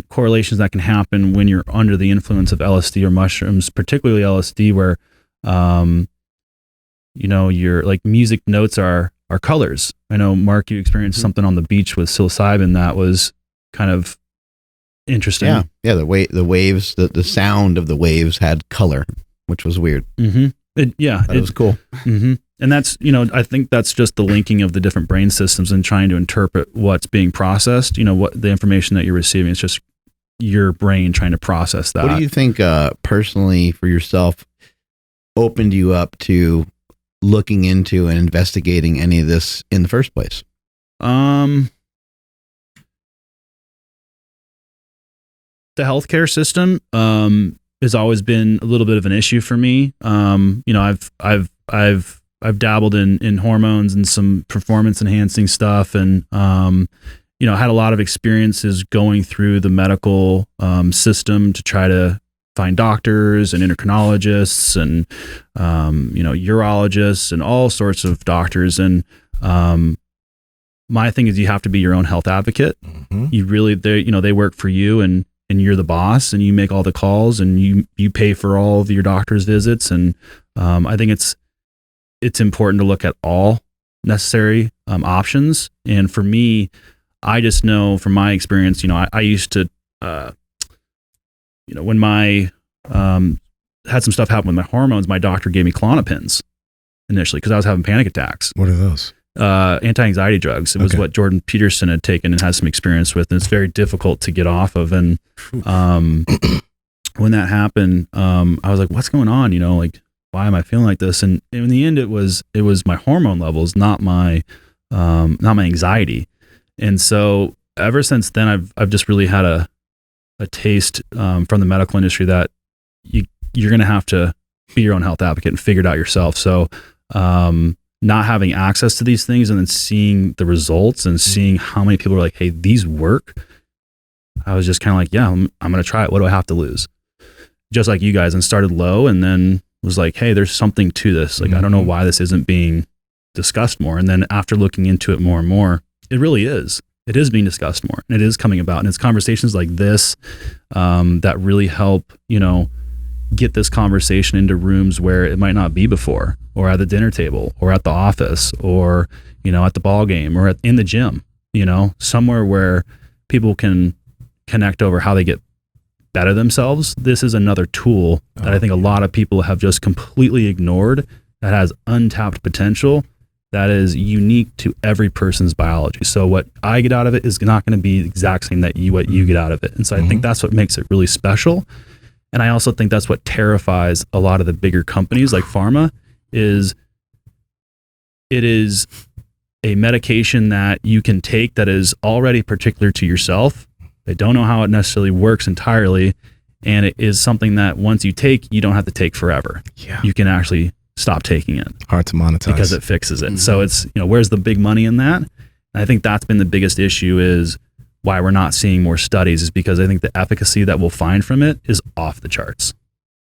correlations that can happen when you're under the influence of LSD or mushrooms, particularly LSD, where you know, your like music notes are colors. I know, Mark, you experienced something on the beach with psilocybin that was kind of interesting. Yeah. The waves, the sound of the waves had color, which was weird. It was cool. And that's, you know, I think that's just the linking of the different brain systems and trying to interpret what's being processed. You know, what the information that you're receiving. It's just your brain trying to process that. What do you think, personally for yourself, opened you up to looking into and investigating any of this in the first place? The healthcare system has always been a little bit of an issue for me. You know, I've dabbled in hormones and some performance enhancing stuff, and you know, had a lot of experiences going through the medical system to try to find doctors and endocrinologists and you know, urologists and all sorts of doctors. And my thing is, you have to be your own health advocate. You really, they work for you, and you're the boss, and you make all the calls, and you pay for all of your doctor's visits. And I think it's important to look at all necessary options. And for me, I just know from my experience, you know, I used to, you know, when my had some stuff happen with my hormones, my doctor gave me Klonopins initially because I was having panic attacks. What are those? Anti-anxiety drugs. It was what Jordan Peterson had taken and had some experience with, and it's very difficult to get off of. And when that happened, I was like, what's going on? You know, like, why am I feeling like this? And in the end, it was my hormone levels, not my anxiety. And so ever since then, I've just really had a taste from the medical industry that you're going to have to be your own health advocate and figure it out yourself. So not having access to these things and then seeing the results and seeing how many people are like, hey, these work. I was just kind of like, yeah, I'm going to try it. What do I have to lose? Just like you guys, and started low, and then was like, hey, there's something to this. Like, I don't know why this isn't being discussed more. And then after looking into it more and more, it really is. It is being discussed more, and it is coming about. And it's conversations like this that really help, you know, get this conversation into rooms where it might not be before, or at the dinner table, or at the office, or, you know, at the ball game, or in the gym, you know, somewhere where people can connect over how they get better themselves. This is another tool that I think a lot of people have just completely ignored, that has untapped potential, that is unique to every person's biology. So what I get out of it is not going to be the exact same what you get out of it. And so I think that's what makes it really special. And I also think that's what terrifies a lot of the bigger companies like pharma, is it is a medication that you can take that is already particular to yourself. They don't know how it necessarily works entirely. And it is something that once you take, you don't have to take forever. Yeah. You can actually stop taking it. Hard to monetize. Because it fixes it. So it's, you know, where's the big money in that? And I think that's been the biggest issue, is why we're not seeing more studies, is because I think the efficacy that we'll find from it is off the charts.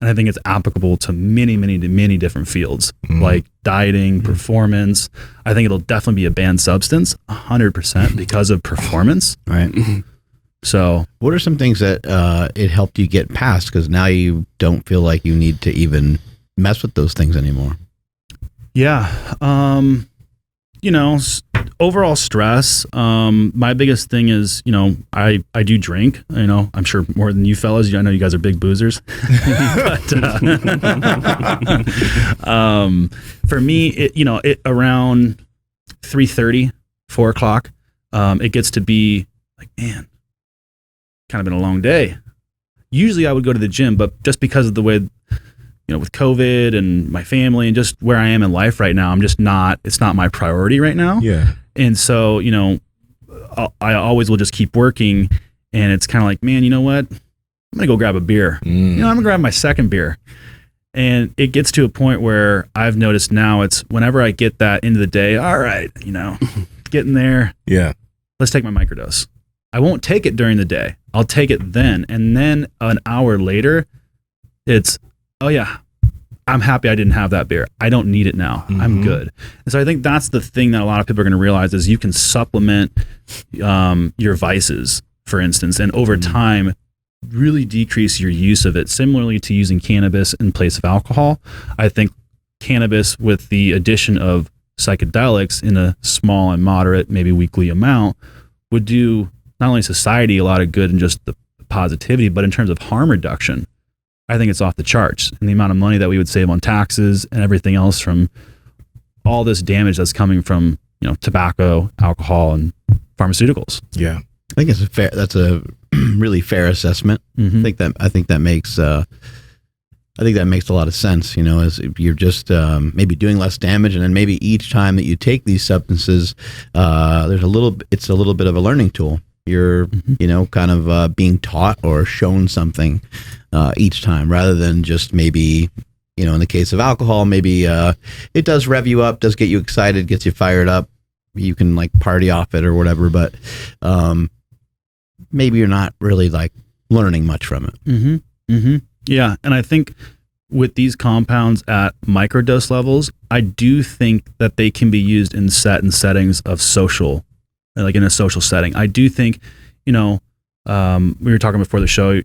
And I think it's applicable to many different fields, like dieting, performance. I think it'll definitely be a banned substance, 100%, because of performance. Right. So, what are some things that it helped you get past? Because now you don't feel like you need to even mess with those things anymore. Yeah. Overall stress. My biggest thing is, I do drink, I'm sure more than you fellas. I know you guys are big boozers. But, for me, it around 3:30, 4 o'clock, it gets to be like, man, kind of been a long day. Usually I would go to the gym, but just because of the way, with COVID and my family and just where I am in life right now, it's not my priority right now. Yeah. And so, I always will just keep working, and it's kind of like, man, you know what? I'm going to go grab a beer. I'm going to grab my second beer. And it gets to a point where I've noticed now it's whenever I get that into the day, all right, getting there. Yeah. Let's take my microdose. I won't take it during the day. I'll take it then. And then an hour later, it's, oh yeah, I'm happy I didn't have that beer. I don't need it now. I'm good. And so I think that's the thing that a lot of people are going to realize is you can supplement your vices, for instance, and over time really decrease your use of it. Similarly to using cannabis in place of alcohol, I think cannabis with the addition of psychedelics in a small and moderate, maybe weekly amount would do not only society a lot of good in just the positivity, but in terms of harm reduction, I think it's off the charts. And the amount of money that we would save on taxes and everything else from all this damage that's coming from, tobacco, alcohol, and pharmaceuticals. Yeah. I think that's a really fair assessment. I think that makes a lot of sense, as you're just maybe doing less damage, and then maybe each time that you take these substances, it's a little bit of a learning tool. You're, kind of being taught or shown something each time, rather than just maybe, in the case of alcohol, maybe it does rev you up, does get you excited, gets you fired up. You can like party off it or whatever, but maybe you're not really like learning much from it. Yeah. And I think with these compounds at microdose levels, I do think that they can be used in settings of social, like in a social setting. I do think, we were talking before the show,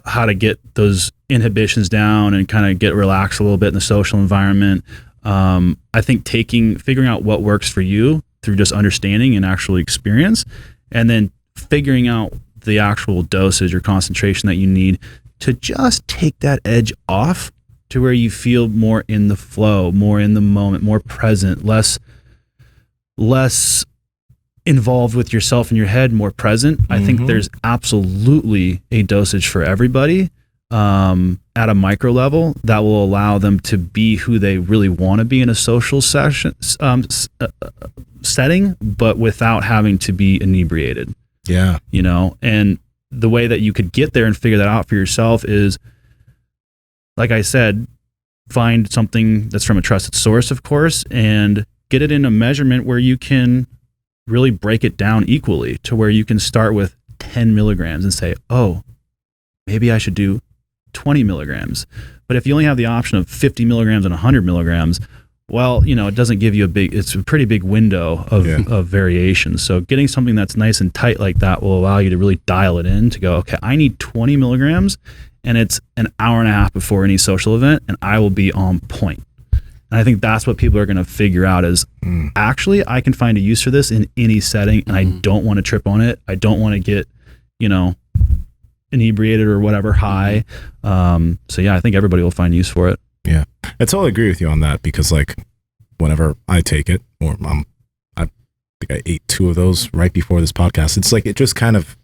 how to get those inhibitions down and kind of get relaxed a little bit in the social environment. I think figuring out what works for you through just understanding and actual experience, and then figuring out the actual dosage or concentration that you need to just take that edge off to where you feel more in the flow, more in the moment, more present, less involved with yourself in your head, more present. I think there's absolutely a dosage for everybody at a micro level that will allow them to be who they really want to be in a social setting, but without having to be inebriated. Yeah. And the way that you could get there and figure that out for yourself is, like I said, find something that's from a trusted source, of course, and get it in a measurement where you can really break it down equally to where you can start with 10 milligrams and say, oh, maybe I should do 20 milligrams. But if you only have the option of 50 milligrams and 100 milligrams, well, it doesn't give you it's a pretty big window of variation. So getting something that's nice and tight like that will allow you to really dial it in to go, okay, I need 20 milligrams and it's an hour and a half before any social event and I will be on point. And I think that's what people are going to figure out is actually I can find a use for this in any setting and I don't want to trip on it. I don't want to get, inebriated or whatever high. So yeah, I think everybody will find use for it. Yeah. I totally agree with you on that because like whenever I take it, or I think I ate 2 of those right before this podcast, it's like it just kind of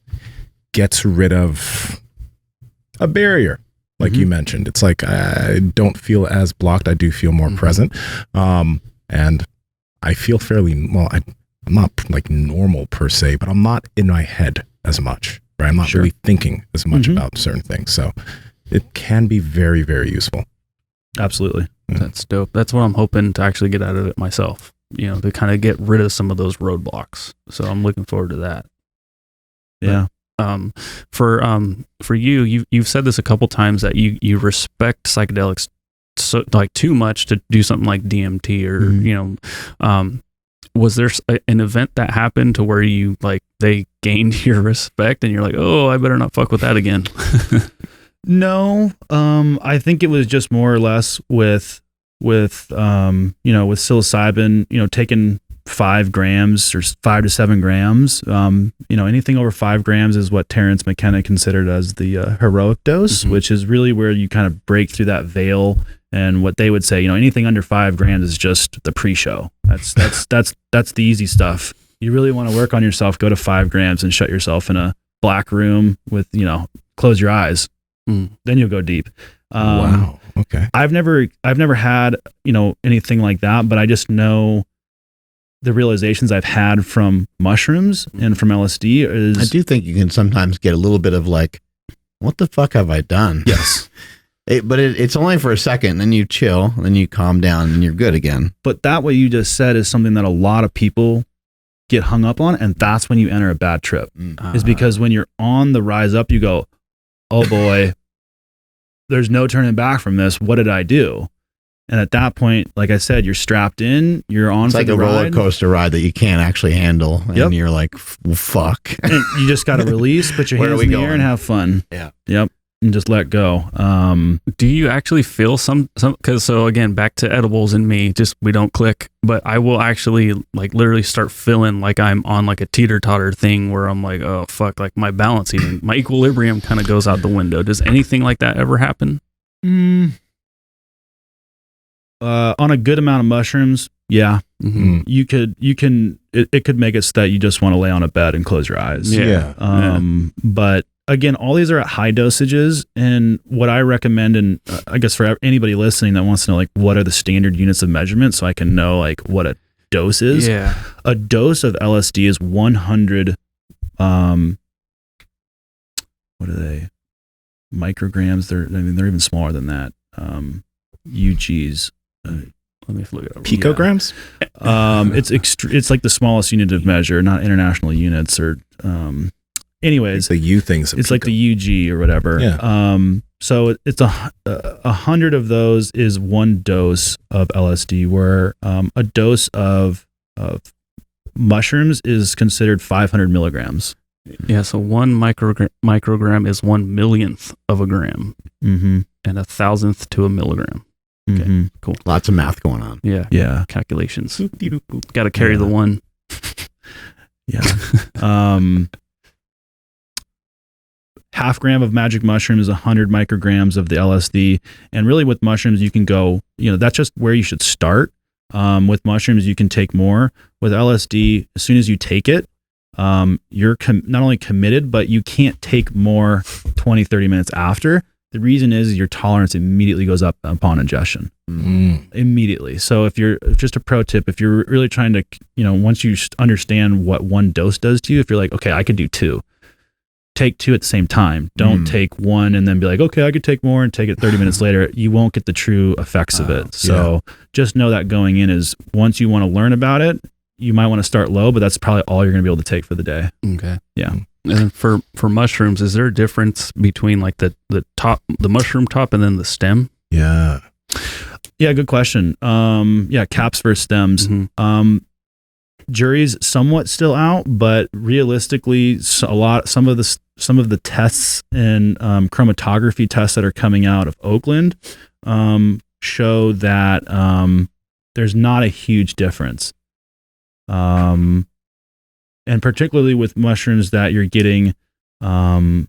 gets rid of a barrier. Like you mentioned, it's like I don't feel as blocked. I do feel more present. And I feel fairly, well, I'm not like normal per se, but I'm not in my head as much, right? I'm not really thinking as much about certain things. So it can be very, very useful. Absolutely. That's dope. That's what I'm hoping to actually get out of it myself, to kind of get rid of some of those roadblocks. So I'm looking forward to that. Yeah. For you've said this a couple times that you respect psychedelics so like too much to do something like DMT or was there an event that happened to where you like they gained your respect and you're like, oh, I better not fuck with that again? No, I think it was just more or less with psilocybin, taking 5 grams or 5 to 7 grams. Anything over 5 grams is what Terence McKenna considered as the heroic dose, which is really where you kind of break through that veil. And what they would say, anything under 5 grams is just the pre-show. That's the easy stuff. You really want to work on yourself, go to 5 grams and shut yourself in a black room with, close your eyes. Then you'll go deep. Wow. Okay. I've never had, anything like that, but I just know the realizations I've had from mushrooms and from LSD is. I do think you can sometimes get a little bit of like, what the fuck have I done? Yes. But it's only for a second, then you chill, then you calm down, and you're good again. But that what you just said is something that a lot of people get hung up on, and that's when you enter a bad trip. Is because when you're on the rise up, you go, oh boy, there's no turning back from this. What did I do? And at that point, like I said, you're strapped in, you're on. It's like a roller coaster ride that you can't actually handle. And you're like, fuck. And you just got to release, put your hands in the air and have fun. Yeah. Yep. And just let go. Do you actually feel some, cause so again, back to edibles and me, just, we don't click, but I will actually like literally start feeling like I'm on like a teeter totter thing where I'm like, oh fuck, like my balance, even my equilibrium kind of goes out the window. Does anything like that ever happen? On a good amount of mushrooms. Yeah. It could make it so that you just want to lay on a bed and close your eyes. But again, all these are at high dosages, and what I recommend, and I guess for anybody listening that wants to know, like, what are the standard units of measurement, so I can know like what a dose is. Yeah. A dose of LSD is 100. What are they? Micrograms. They're even smaller than that. UGs. Let me look it up. Picograms? It's like the smallest unit of measure, not international units or. Anyways, the U things. It's like the UG or whatever. Yeah. So it's 100 of those is 1 dose of LSD, where a dose of mushrooms is considered 500 milligrams. Yeah. So 1 microgram is 1/1,000,000th of a gram, and 1,000th to a milligram. Okay, cool. Lots of math going on. Yeah. Calculations. Got to carry the one. Yeah. Half gram of magic mushroom is 100 micrograms of the LSD. And really with mushrooms, you can go, that's just where you should start. With mushrooms, you can take more. With LSD, as soon as you take it, you're not only committed, but you can't take more 20, 30 minutes after. The reason is your tolerance immediately goes up upon ingestion. Immediately. So if you're, just a pro tip, if you're really trying to, once you understand what 1 dose does to you, if you're like, okay, I could do 2. Take 2 at the same time. Don't take 1 and then be like, okay, I could take more and take it 30 minutes later. You won't get the true effects of it. So just know that going in is once you want to learn about it, you might want to start low, but that's probably all you're going to be able to take for the day. Okay. Yeah. And for mushrooms, is there a difference between like the top, the mushroom top, and then the stem? Yeah. Yeah. Good question. Caps versus stems. Jury's somewhat still out, but realistically, some of the tests and chromatography tests that are coming out of Oakland show that there's not a huge difference. And particularly with mushrooms that you're getting, from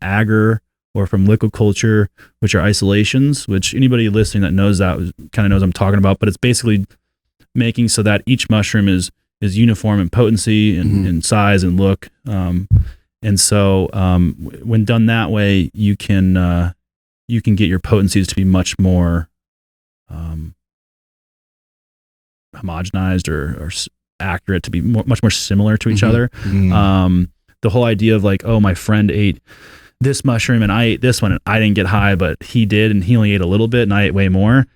agar or from liquid culture, which are isolations, which anybody listening that knows that kind of knows what I'm talking about, but it's basically making so that each mushroom is uniform in potency and in size and look. And so when done that way, you can get your potencies to be much more homogenized or accurate, to be much more similar to each other. The whole idea of like, oh, my friend ate this mushroom and I ate this one and I didn't get high, but he did, and he only ate a little bit and I ate way more.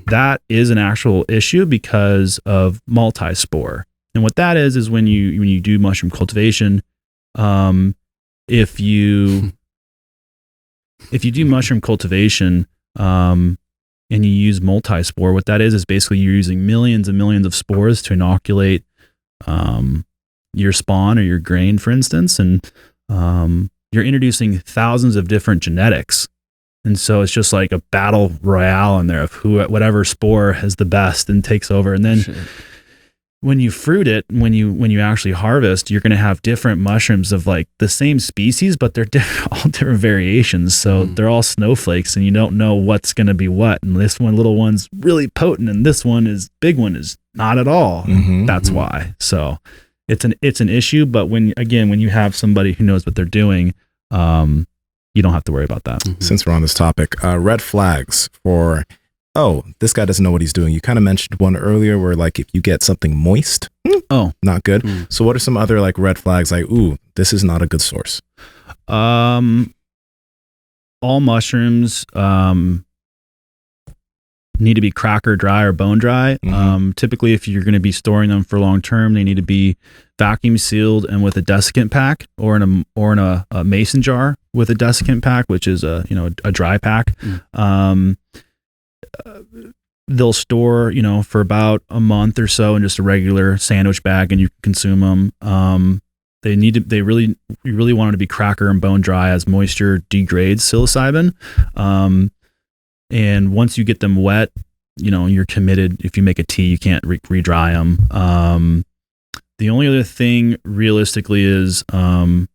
That is an actual issue because of multispore. And what that is when you do mushroom cultivation, If you do mushroom cultivation, and you use multi-spore, what that is basically you're using millions and millions of spores to inoculate your spawn or your grain, for instance, and you're introducing thousands of different genetics. And so it's just like a battle royale in there of whatever spore has the best and takes over. And then when you fruit it, when you actually harvest, you're going to have different mushrooms of like the same species, but they're all different variations. So they're all snowflakes, and you don't know what's going to be what. And this one little one's really potent, and this big one is not at all. That's why. So it's an issue. But when you have somebody who knows what they're doing, you don't have to worry about that. Since we're on this topic, red flags for, oh, this guy doesn't know what he's doing. You kind of mentioned one earlier where like if you get something moist, not good. So what are some other like red flags like, ooh, this is not a good source? All mushrooms need to be cracker dry or bone dry. Typically, if you're going to be storing them for long term, they need to be vacuum sealed and with a desiccant pack, or in a mason jar with a desiccant pack, which is a dry pack. They'll store for about a month or so in just a regular sandwich bag, and you can consume them. You really want it to be cracker and bone dry, as moisture degrades psilocybin. And once you get them wet, you're committed. If you make a tea, you can't re-dry them. The only other thing realistically is when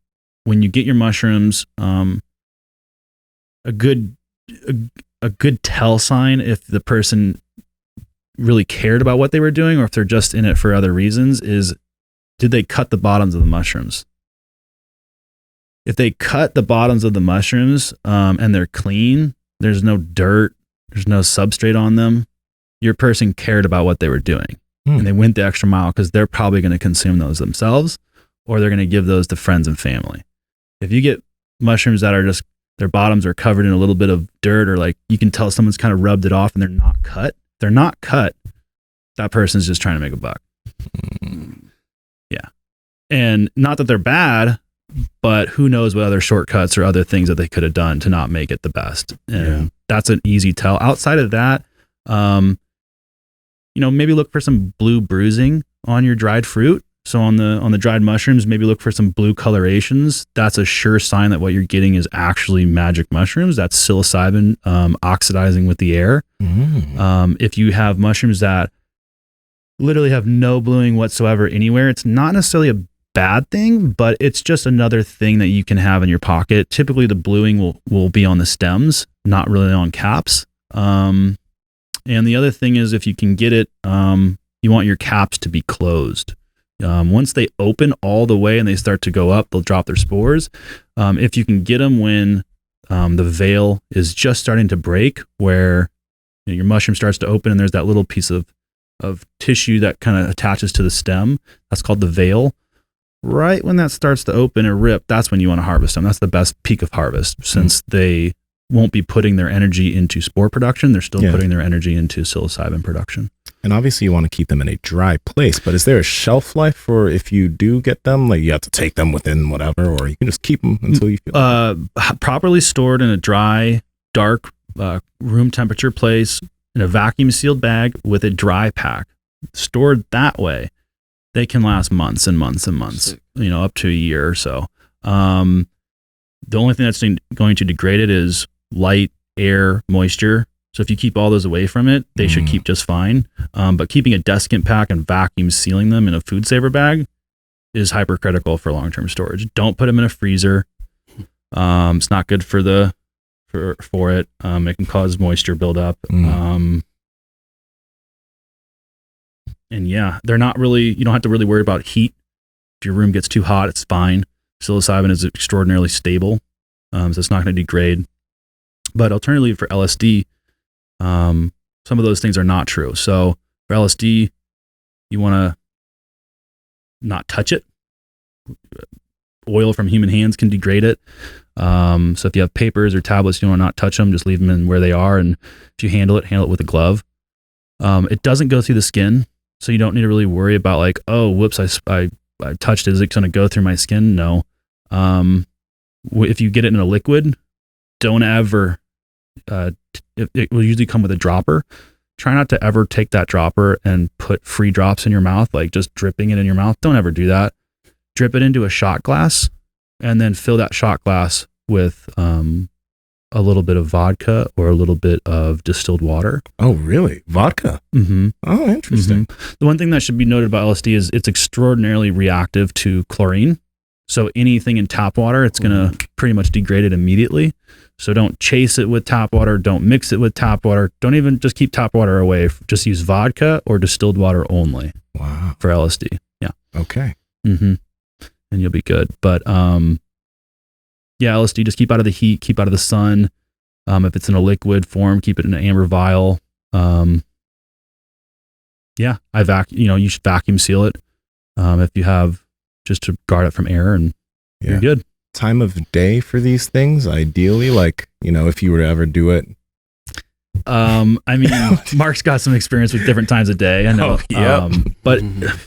you get your mushrooms, a good tell sign if the person really cared about what they were doing or if they're just in it for other reasons is, did they cut the bottoms of the mushrooms? If they cut the bottoms of the mushrooms and they're clean, there's no dirt, there's no substrate on them, your person cared about what they were doing. And they went the extra mile because they're probably going to consume those themselves, or they're going to give those to friends and family. If you get mushrooms that are just, their bottoms are covered in a little bit of dirt, or like you can tell someone's kind of rubbed it off and they're not cut, that person's just trying to make a buck. Yeah. And not that they're bad, but who knows what other shortcuts or other things that they could have done to not make it the best. And that's an easy tell. Outside of that, maybe look for some blue bruising on your dried fruit. So on the dried mushrooms, maybe look for some blue colorations. That's a sure sign that what you're getting is actually magic mushrooms. That's psilocybin oxidizing with the air. If you have mushrooms that literally have no bluing whatsoever anywhere, it's not necessarily a bad thing, but it's just another thing that you can have in your pocket. Typically the bluing will be on the stems, not really on caps. And the other thing is, if you can get it, you want your caps to be closed. Once they open all the way and they start to go up, they'll drop their spores. If you can get them when the veil is just starting to break, where your mushroom starts to open and there's that little piece of tissue that kind of attaches to the stem, that's called the veil. Right when that starts to open or rip, that's when you want to harvest them. That's the best peak of harvest, since they won't be putting their energy into spore production. They're still putting their energy into psilocybin production. And obviously you want to keep them in a dry place, but is there a shelf life for if you do get them? Like you have to take them within whatever, or you can just keep them until you feel properly stored in a dry, dark, room temperature place in a vacuum sealed bag with a dry pack. Stored that way, they can last months and months and months, up to a year or so. The only thing that's going to degrade it is light, air, moisture. So if you keep all those away from it, they should keep just fine. But keeping a desiccant pack and vacuum sealing them in a food saver bag is hypercritical for long-term storage. Don't put them in a freezer. It's not good for it. It can cause moisture buildup. And they're not really, you don't have to really worry about heat. If your room gets too hot, it's fine. Psilocybin is extraordinarily stable, so it's not going to degrade. But alternatively for LSD, some of those things are not true. So for LSD, you want to not touch it. Oil from human hands can degrade it. So if you have papers or tablets, you want to not touch them, just leave them in where they are. And if you handle it with a glove. It doesn't go through the skin, so you don't need to really worry about like, oh, whoops, I touched it. Is it going to go through my skin? No. If you get it in a liquid, don't ever, it will usually come with a dropper. Try not to ever take that dropper and put free drops in your mouth, like just dripping it in your mouth. Don't ever do that. Drip it into a shot glass and then fill that shot glass with a little bit of vodka or a little bit of distilled water. Oh, really? Vodka? Mm-hmm. Oh, interesting. Mm-hmm. The one thing that should be noted about LSD is it's extraordinarily reactive to chlorine. So anything in tap water, it's going to pretty much degrade it immediately. So don't chase it with tap water. Don't mix it with tap water. Don't even just keep tap water away. Just use vodka or distilled water only. Wow. For LSD. Yeah. Okay. Mm-hmm. And you'll be good. But yeah, LSD, just keep out of the heat, keep out of the sun. If it's in a liquid form, keep it in an amber vial. Yeah, you should vacuum seal it. If you have, just to guard it from air, and you're good. Time of day for these things, ideally, like, if you were to ever do it. I mean, Mark's got some experience with different times of day. I know. Oh, yeah. But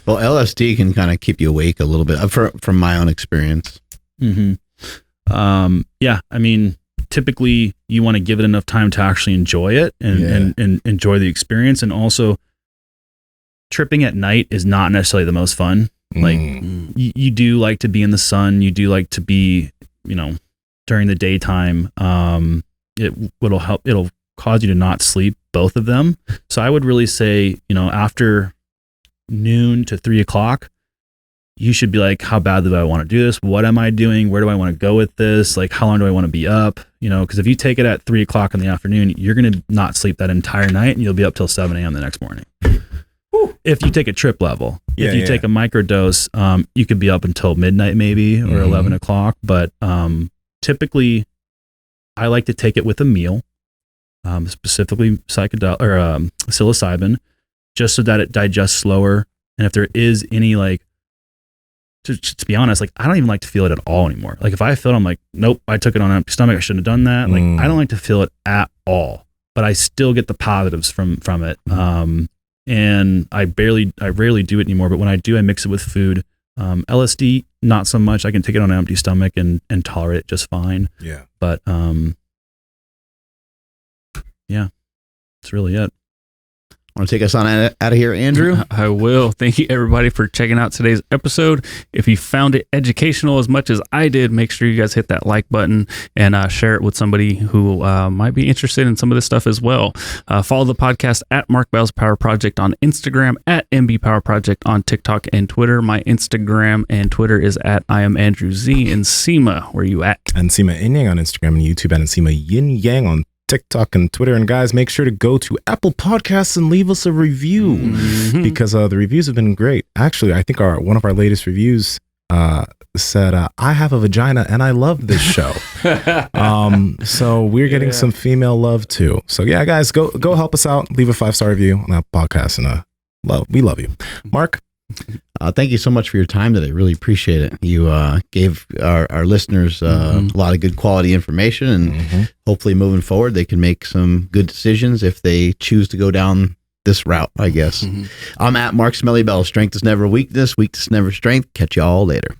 well, LSD can kind of keep you awake a little bit from my own experience. Mm-hmm. Yeah, I mean, typically you want to give it enough time to actually enjoy it and enjoy the experience. And also, tripping at night is not necessarily the most fun. Like you do like to be in the sun. You do like to be, during the daytime. It'll cause you to not sleep, both of them. So I would really say, after noon to 3 o'clock, you should be like, how bad do I want to do this? What am I doing? Where do I want to go with this? Like, how long do I want to be up? Because if you take it at 3 o'clock in the afternoon, you're going to not sleep that entire night and you'll be up till 7 a.m. the next morning. If you take a trip level. If you take a microdose, you could be up until midnight maybe, or 11 o'clock. But typically, I like to take it with a meal, specifically psilocybin, just so that it digests slower. And if there is any, like, to be honest, like, I don't even like to feel it at all anymore. Like, if I feel it, I'm like, nope, I took it on an empty stomach. I shouldn't have done that. Like, I don't like to feel it at all, but I still get the positives from it. And I rarely do it anymore, but when I do, I mix it with food. LSD, not so much. I can take it on an empty stomach and tolerate it just fine. Yeah. But, yeah, that's really it. Want to take us on out of here, Andrew? I will. Thank you, everybody, for checking out today's episode. If you found it educational as much as I did, make sure you guys hit that like button and share it with somebody who might be interested in some of this stuff as well. Follow the podcast at Mark Bell's Power Project on Instagram, at MB Power Project on TikTok and Twitter. My Instagram and Twitter is at I am Andrew Z. And Nsima, where you at? Nsima Inyang on Instagram and YouTube, and Nsima Inyang on TikTok and Twitter. And guys, make sure to go to Apple Podcasts and leave us a review, because the reviews have been great. Actually, I think one of our latest reviews said, I have a vagina and I love this show. So we're getting some female love too. So yeah, guys, go help us out. Leave a 5-star review on that podcast, and we love you. Mark? Thank you so much for your time today. Really appreciate it. You gave our listeners a lot of good quality information, and hopefully moving forward, they can make some good decisions if they choose to go down this route, I guess. I'm at Mark Smelly Bell. Strength is never weakness. Weakness never strength. Catch you all later.